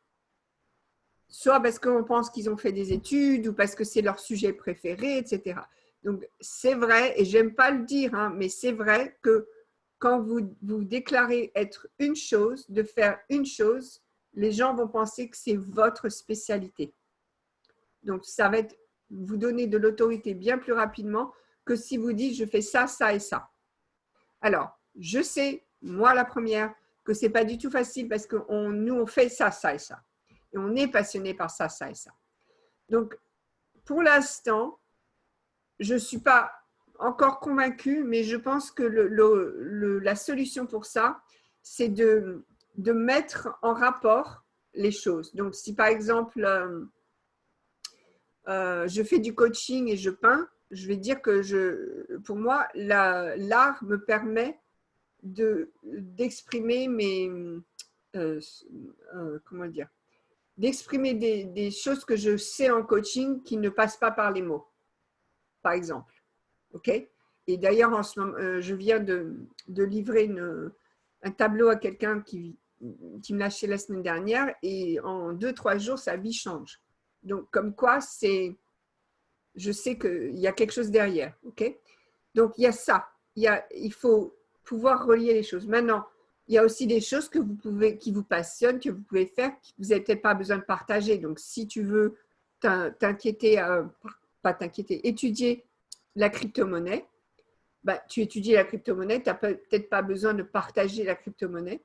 Soit parce qu'on pense qu'ils ont fait des études ou parce que c'est leur sujet préféré, etc. Donc, c'est vrai, et j'aime pas le dire, hein, mais c'est vrai que quand vous déclarez être une chose, de faire une chose, les gens vont penser que c'est votre spécialité. Donc, ça va être vous donner de l'autorité bien plus rapidement que si vous dites « je fais ça, ça et ça ». Alors, je sais, moi la première, que ce n'est pas du tout facile parce que nous, on fait ça, ça et ça. Et on est passionné par ça, ça et ça. Donc, pour l'instant, je ne suis pas encore convaincue, mais je pense que la solution pour ça, c'est de mettre en rapport les choses. Donc, si par exemple, je fais du coaching et je peins, je vais dire que pour moi, l'art me permet d'exprimer mes, comment dire, d'exprimer des choses que je sais en coaching qui ne passent pas par les mots, par exemple. OK? Et d'ailleurs, en ce moment, je viens de livrer un tableau à quelqu'un qui me l'a acheté la semaine dernière et en 2-3 jours, sa vie change. Donc, comme quoi, je sais qu'il y a quelque chose derrière. OK? Donc, il y a ça. Il faut pouvoir relier les choses. Maintenant, il y a aussi des choses qui vous passionnent, que vous pouvez faire, que vous n'avez peut-être pas besoin de partager. Donc, si tu veux étudier la crypto-monnaie, tu étudies la crypto-monnaie, tu n'as peut-être pas besoin de partager la crypto-monnaie.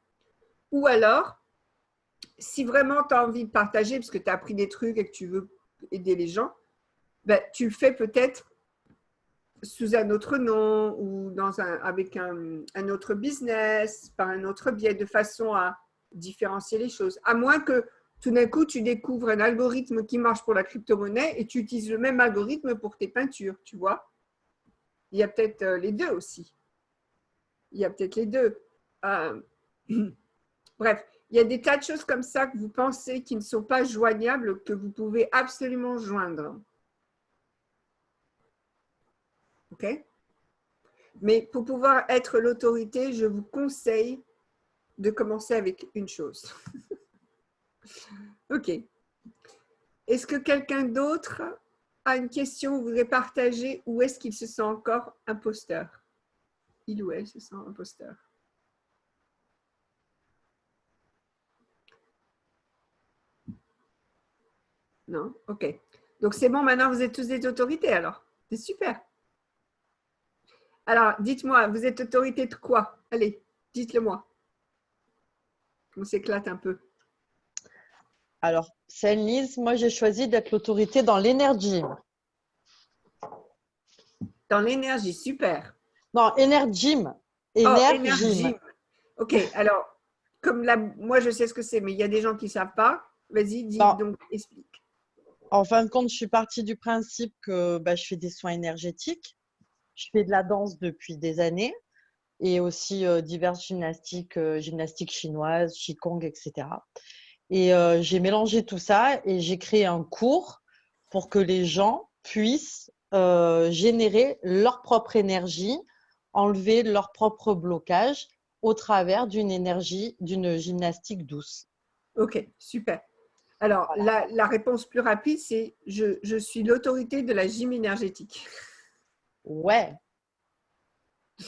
Ou alors, si vraiment tu as envie de partager parce que tu as appris des trucs et que tu veux aider les gens, tu le fais peut-être sous un autre nom ou avec un autre business, par un autre biais, de façon à différencier les choses. À moins que tout d'un coup, tu découvres un algorithme qui marche pour la crypto-monnaie et tu utilises le même algorithme pour tes peintures, tu vois. Il y a peut-être les deux aussi. Il y a peut-être les deux. Bref, il y a des tas de choses comme ça que vous pensez qui ne sont pas joignables, que vous pouvez absolument joindre. OK? Mais pour pouvoir être l'autorité, je vous conseille de commencer avec une chose. OK. Est-ce que quelqu'un d'autre a une question ou voudrait partager ou est-ce qu'il se sent encore imposteur? Il ou elle se sent imposteur. Non? OK. Donc, c'est bon, maintenant, vous êtes tous des autorités alors. C'est super. Alors, dites-moi, vous êtes autorité de quoi? Allez, dites-le moi. On s'éclate un peu. Alors, c'est Lise, moi j'ai choisi d'être l'autorité dans l'énergie. Dans l'énergie, super. Non, énergie. Énergie. OK, alors, moi je sais ce que c'est, mais il y a des gens qui ne savent pas. Vas-y, dis donc, explique. En fin de compte, je suis partie du principe que je fais des soins énergétiques. Je fais de la danse depuis des années et aussi diverses gymnastiques, gymnastique chinoise, qigong, etc. Et j'ai mélangé tout ça et j'ai créé un cours pour que les gens puissent générer leur propre énergie, enlever leur propre blocage au travers d'une énergie, d'une gymnastique douce. Ok, super. Alors, voilà. La réponse plus rapide, c'est je suis l'autorité de la gym énergétique. Ouais.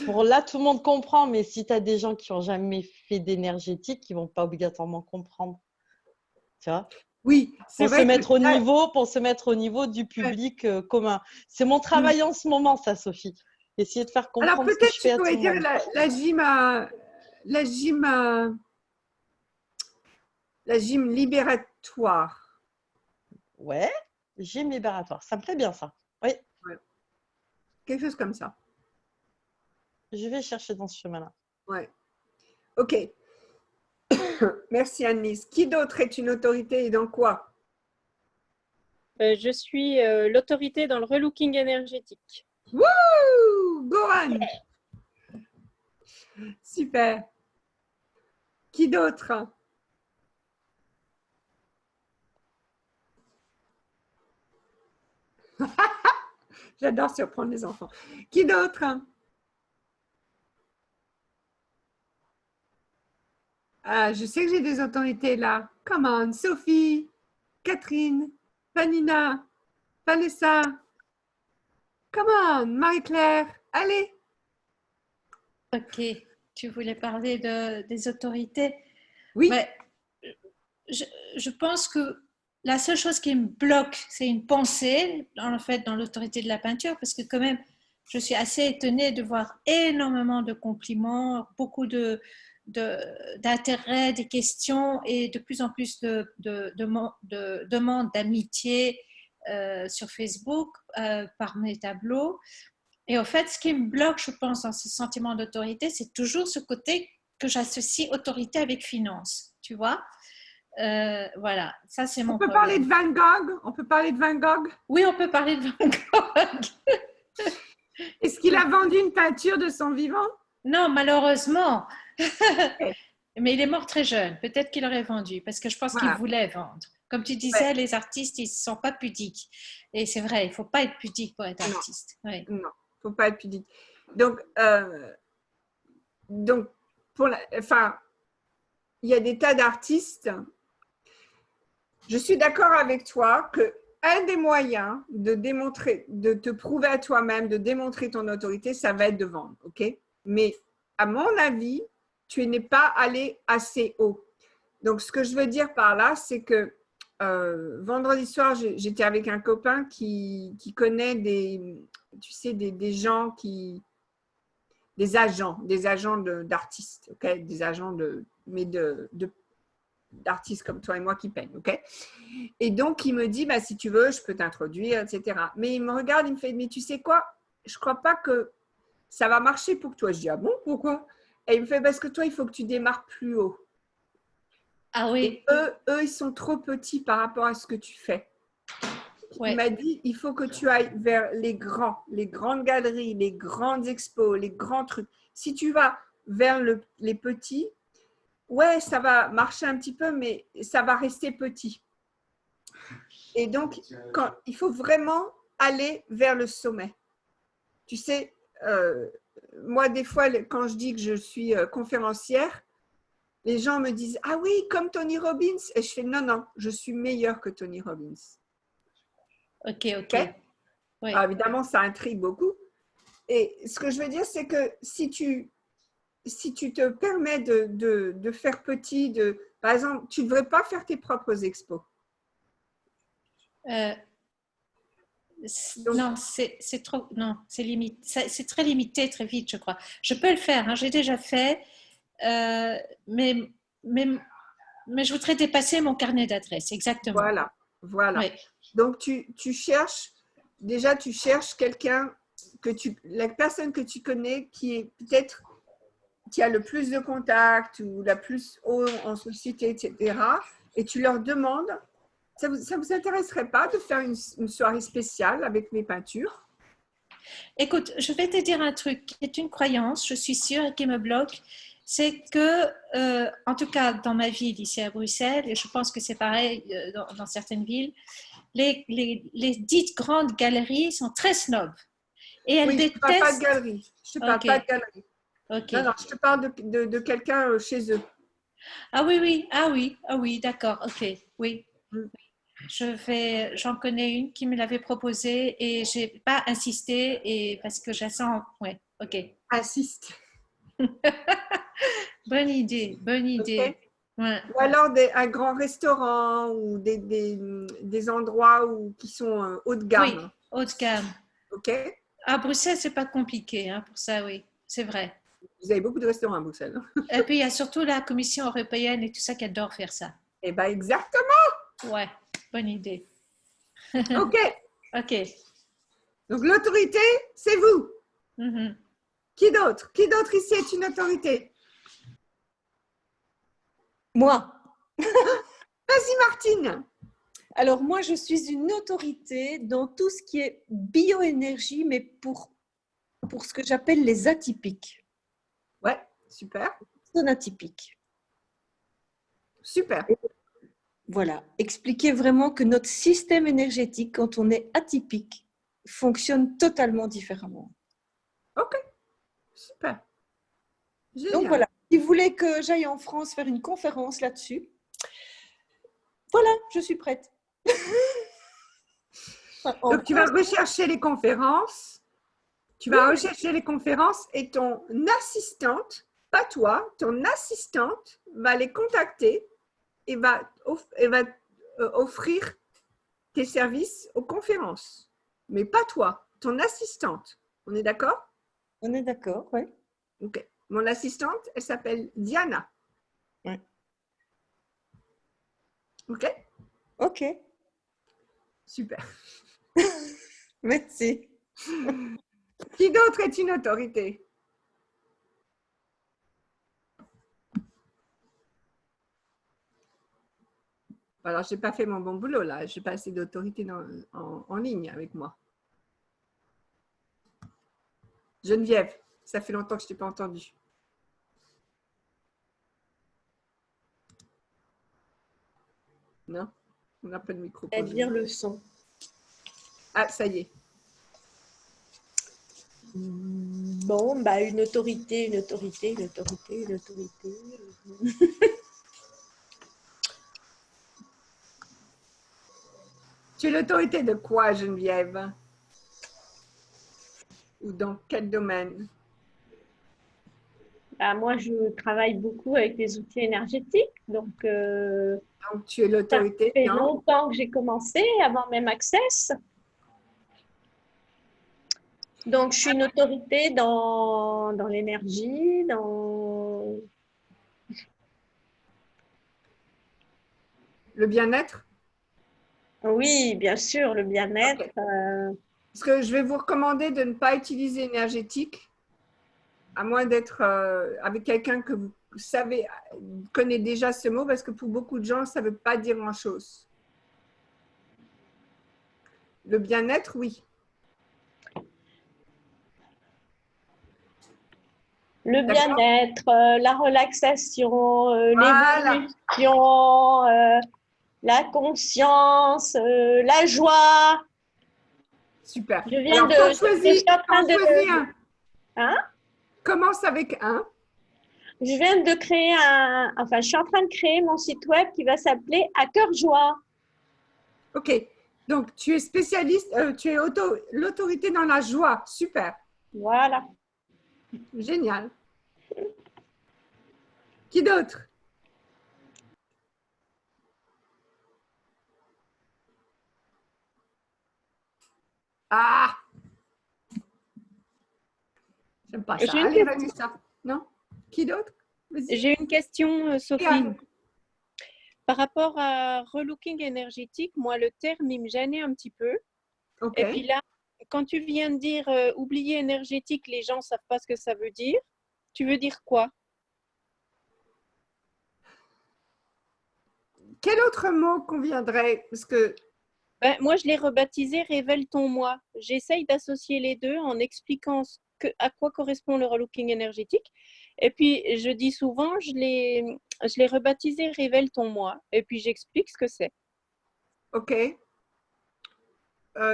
Pour là, tout le monde comprend, mais si tu as des gens qui n'ont jamais fait d'énergétique, ils ne vont pas obligatoirement comprendre. Tu vois? Oui, c'est vrai. Pour se mettre au niveau du public commun. C'est mon travail en ce moment, ça, Sophie. Essayer de faire comprendre. Alors, peut-être tu pourrais dire la gym libératoire. Ouais, gym libératoire. Ça me plaît bien, ça. Oui. Ouais. Quelque chose comme ça. Je vais chercher dans ce chemin-là. Ouais. OK. Merci Anne-Lise. Qui d'autre est une autorité et dans quoi? Je suis l'autorité dans le relooking énergétique. Wouh! Gohan! Super. Qui d'autre? J'adore surprendre les enfants. Qui d'autre? Ah, je sais que j'ai des autorités là. Come on, Sophie, Catherine, Vanina, Vanessa. Come on, Marie-Claire, allez. Ok, tu voulais parler des autorités. Oui. Mais je pense que la seule chose qui me bloque, c'est une pensée, en fait, dans l'autorité de la peinture, parce que quand même, je suis assez étonnée de voir énormément de compliments, beaucoup d'intérêt, des questions et de plus en plus de demandes d'amitié sur Facebook par mes tableaux. Et en fait, ce qui me bloque, je pense, dans ce sentiment d'autorité, c'est toujours ce côté que j'associe autorité avec finance, tu vois. Voilà, ça c'est mon problème. On peut parler de Van Gogh? On peut parler de Van Gogh? Oui, on peut parler de Van Gogh. Est-ce qu'il a vendu une peinture de son vivant? Non, malheureusement. Mais il est mort très jeune. Peut-être qu'il aurait vendu parce que je pense qu'il Voilà. voulait vendre. Comme tu disais, les artistes, ils ne sont pas pudiques. Et c'est vrai, il ne faut pas être pudique pour être Non. artiste. Oui. Non, il ne faut pas être pudique. Donc enfin, il y a des tas d'artistes. Je suis d'accord avec toi que un des moyens de démontrer, de te prouver à toi-même, de démontrer ton autorité, ça va être de vendre, ok? Mais à mon avis, tu n'es pas allé assez haut. Donc, ce que je veux dire par là, c'est que vendredi soir, j'étais avec un copain qui connaît tu sais, des gens des agents d'artistes, ok? Des agents d'artistes comme toi et moi qui peignent, ok? Et donc, il me dit, bah, si tu veux, je peux t'introduire, etc. Mais il me regarde, il me fait, mais tu sais quoi? Je ne crois pas que ça va marcher pour toi. Je dis, ah bon, pourquoi? Et il me fait, parce que toi, il faut que tu démarres plus haut. Ah Et oui, eux, ils sont trop petits par rapport à ce que tu fais. ouais. Il m'a dit, il faut que tu ailles vers les grandes galeries, les grandes expos, les grands trucs. Si tu vas vers les petits, ouais, ça va marcher un petit peu, mais ça va rester petit. Et donc, il faut vraiment aller vers le sommet. Tu sais, moi, des fois, quand je dis que je suis conférencière, les gens me disent, ah oui, comme Tony Robbins. Et je fais, non, non, je suis meilleure que Tony Robbins. Ok. Okay? Oui. Alors, évidemment, ça intrigue beaucoup. Et ce que je veux dire, c'est que si tu te permets de faire petit, par exemple, tu ne devrais pas faire tes propres expos. Donc, Non, c'est trop. Non, c'est limite. C'est très limité, très vite, je crois. Je peux le faire, hein, j'ai déjà fait, mais, je voudrais dépasser mon carnet d'adresses, exactement. Voilà. Oui. Donc, tu cherches quelqu'un la personne que tu connais qui a le plus de contacts ou la plus haut en société, etc. Et tu leur demandes, ça vous intéresserait pas de faire une soirée spéciale avec mes peintures? Écoute, je vais te dire un truc qui est une croyance, je suis sûre, et qui me bloque. C'est que, en tout cas dans ma ville ici à Bruxelles, et je pense que c'est pareil dans certaines villes, les dites grandes galeries sont très snobs. Et elles Oui, je ne te parle pas de galerie. Je te parle pas de galerie. Ok. Non, je te parle de quelqu'un chez eux. Ah oui, d'accord, ok, oui. J'en connais une qui me l'avait proposé et j'ai pas insisté et parce que je sens, ouais, ok. Insiste. Bonne idée. Okay. Ouais. Ou alors un grand restaurant ou des endroits qui sont haut de gamme. Oui, haut de gamme. Ok. À Bruxelles, c'est pas compliqué hein, pour ça, oui, c'est vrai. Vous avez beaucoup de restaurants à Bruxelles. Et puis il y a surtout la Commission européenne et tout ça qui adore faire ça. Eh bien, exactement. Ouais, bonne idée. Ok. Ok. Donc, l'autorité, c'est vous. Mm-hmm. Qui d'autre? Qui d'autre ici est une autorité? Moi. Vas-y, Martine. Alors, moi, je suis une autorité dans tout ce qui est bioénergie, mais pour ce que j'appelle les atypiques. Ouais, super. Non atypiques. Super. Voilà. Expliquer vraiment que notre système énergétique, quand on est atypique, fonctionne totalement différemment. Ok. Super. Génial. Donc, voilà. Si vous voulez que j'aille en France faire une conférence là-dessus, voilà, je suis prête. Donc, tu vas rechercher les conférences. Tu vas rechercher les conférences et ton assistante, pas toi, ton assistante va les contacter et va offrir tes services aux conférences. Mais pas toi, ton assistante. On est d'accord? On est d'accord, oui. Ok. Mon assistante, elle s'appelle Diana. Ouais. Ok? Ok. Super. Merci. Qui d'autre est une autorité? Alors, je n'ai pas fait mon bon boulot là. Je n'ai pas assez d'autorité en ligne avec moi. Geneviève, ça fait longtemps que je ne t'ai pas entendue. Non, on n'a pas de micro. C'est-à-dire le son. Ah, ça y est. Bon, bah une autorité. Tu es l'autorité de quoi, Geneviève? Ou dans quel domaine? Bah, moi, je travaille beaucoup avec les outils énergétiques. Donc, Donc, tu es l'autorité, ça fait non? longtemps que j'ai commencé, avant même Access. Donc, je suis une autorité dans l'énergie, dans… Le bien-être? Oui, bien sûr, le bien-être. Ok. Parce que je vais vous recommander de ne pas utiliser énergétique, à moins d'être avec quelqu'un que vous savez, connaît déjà ce mot, parce que pour beaucoup de gens, ça ne veut pas dire grand-chose. Le bien-être, oui. Le D'accord. bien-être, la relaxation, Voilà. l'évolution, la conscience, la joie. Super. Je viens Alors, de… t'en je choisis suis en train de… un. Hein? Commence avec un. Je viens de créer je suis en train de créer mon site web qui va s'appeler À cœur joie. OK. Donc, tu es spécialiste, tu es l'autorité dans la joie. Super. Voilà. Génial. Qui d'autre? Ah! J'aime pas ça. Allez, Vanessa. Non? Qui d'autre? Vas-y. J'ai une question, Sophie. Anne. Par rapport à relooking énergétique, moi, le terme, il me gênait un petit peu. OK. Et puis là, quand tu viens de dire oublier énergétique, les gens ne savent pas ce que ça veut dire. Tu veux dire quoi? Quel autre mot conviendrait? Parce que Moi, je l'ai rebaptisé Révèle ton moi. J'essaye d'associer les deux en expliquant à quoi correspond le relooking énergétique. Et puis, je dis souvent, je l'ai rebaptisé Révèle ton moi. Et puis, j'explique ce que c'est. OK.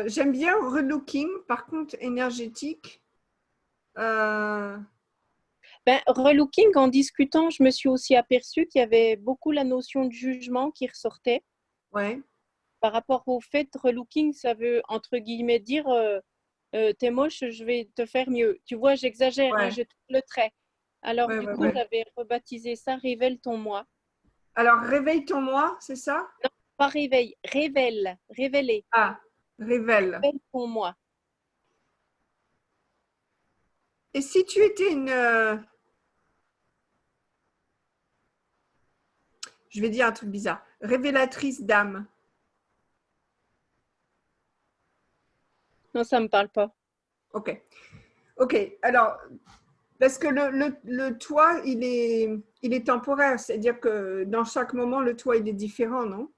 J'aime bien relooking, par contre, énergétique. Relooking, en discutant, je me suis aussi aperçue qu'il y avait beaucoup la notion de jugement qui ressortait. Ouais. Par rapport au fait, relooking, ça veut, entre guillemets, dire t'es moche, je vais te faire mieux. Tu vois, j'exagère, hein, Ouais. je tourne le trait. Alors, Ouais, du ouais, coup, ouais. j'avais rebaptisé ça Révèle ton moi. Alors, réveille ton moi, c'est ça? Non, pas réveille, révèle, révéler. Ah, révèle. Révèle ton moi. Et si tu étais une… je vais dire un truc bizarre. Révélatrice d'âme. Non, ça ne me parle pas. OK. OK. Alors, parce que le toi, il est temporaire. C'est-à-dire que dans chaque moment, le toi, il est différent, non?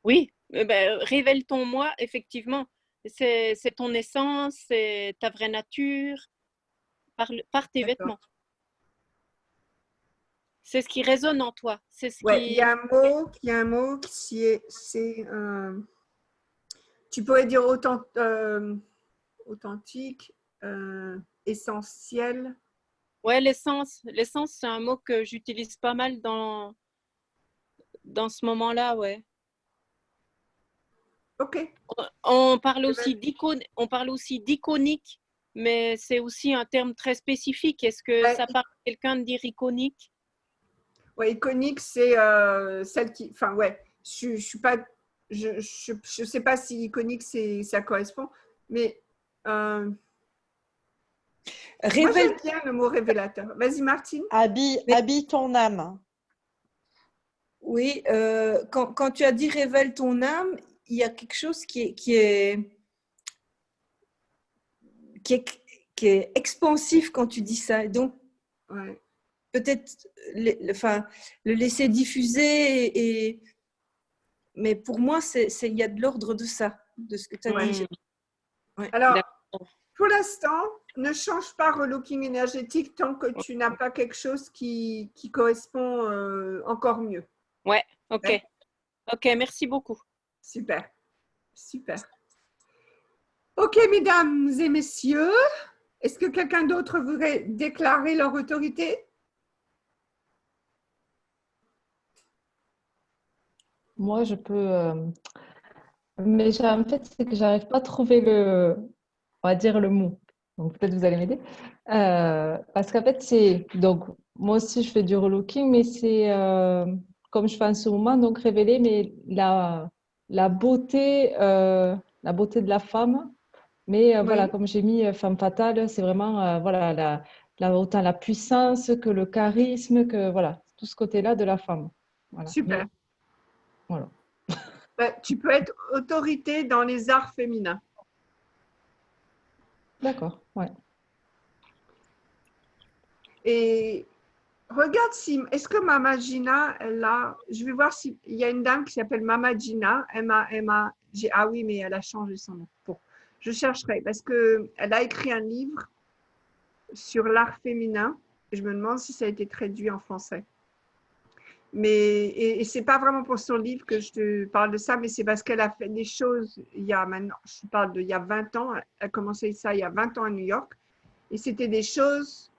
Oui, révèle ton moi, effectivement. C'est ton essence, c'est ta vraie nature, par tes D'accord. vêtements. C'est ce qui résonne en toi. C'est ce Ouais, qui… il y a un mot qui est… tu pourrais dire authentique, essentiel. Ouais, l'essence. L'essence, c'est un mot que j'utilise pas mal dans ce moment-là, ouais. OK. On parle aussi d'iconique, mais c'est aussi un terme très spécifique. Est-ce que Ouais. ça parle à quelqu'un de dire iconique? Ouais, iconique, c'est celle qui… Enfin, ouais, je suis pas… Je sais pas si iconique, ça correspond, mais… moi, j'aime bien le mot révélateur. Vas-y, Martine. Habille ton âme. Oui, quand tu as dit révèle ton âme, il y a quelque chose qui est expansif quand tu dis ça. Et donc, Ouais. peut-être le laisser diffuser. Mais pour moi, il y a de l'ordre de ça, de ce que tu as dit. Ouais. Alors, pour l'instant, ne change pas relooking énergétique tant que tu n'as pas quelque chose qui correspond encore mieux. Ouais, OK. Ouais. Ok, merci beaucoup. Super, super. Ok, mesdames et messieurs, est-ce que quelqu'un d'autre voudrait déclarer leur autorité? Moi, je peux. Mais en fait, c'est que j'arrive pas à trouver on va dire le mot. Donc peut-être vous allez m'aider. Parce qu'en fait, donc moi aussi je fais du relooking, mais c'est comme je fais en ce moment, donc révéler mais la beauté, la beauté de la femme. Mais voilà, Oui, comme j'ai mis femme fatale, c'est vraiment voilà autant la puissance que le charisme, que voilà tout ce côté-là de la femme. Voilà. super. Mais voilà. Tu peux être autorité dans les arts féminins. D'accord. Ouais. Et regarde si, est-ce que Mama Gina, je vais voir s'il y a une dame qui s'appelle Mama Gina, M-A-M-A-G, ah oui, mais elle a changé son nom. Bon, je chercherai parce qu'elle a écrit un livre sur l'art féminin. Et je me demande si ça a été traduit en français. Et ce n'est pas vraiment pour son livre que je te parle de ça, mais c'est parce qu'elle a fait des choses il y a maintenant, je parle d'il y a 20 ans, elle a commencé ça il y a 20 ans à New York, et c'était des choses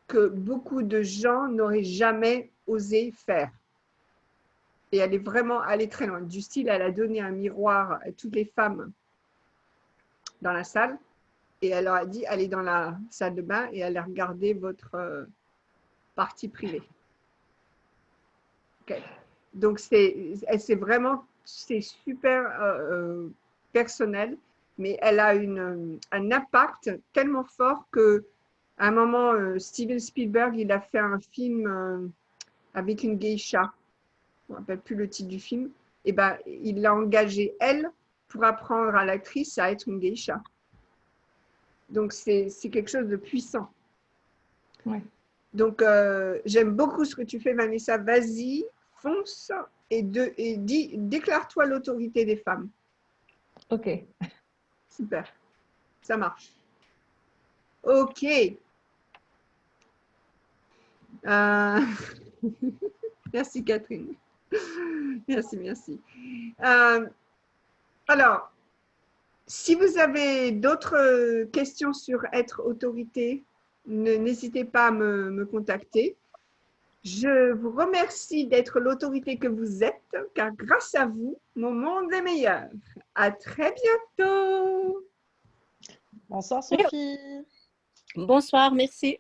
que beaucoup de gens n'auraient jamais osé faire. Et elle est vraiment allée très loin. Du style, elle a donné un miroir à toutes les femmes dans la salle, et elle leur a dit, allez dans la salle de bain et allez regarder votre partie privée. Okay. Donc, c'est super personnel, mais elle a un impact tellement fort qu'à un moment, Steven Spielberg, il a fait un film avec une geisha. Je ne me rappelle plus le titre du film. Et ben, il l'a engagée, elle, pour apprendre à l'actrice à être une geisha. Donc, c'est quelque chose de puissant. Ouais. Donc, j'aime beaucoup ce que tu fais, Vanessa. Vas-y, fonce et déclare-toi l'autorité des femmes. Ok. Super, ça marche. Ok. Merci, Catherine. Merci. Alors, si vous avez d'autres questions sur être autorité, n'hésitez pas à me contacter. Je vous remercie d'être l'autorité que vous êtes, car grâce à vous, mon monde est meilleur. À très bientôt. Bonsoir Sophie. Bonsoir, merci.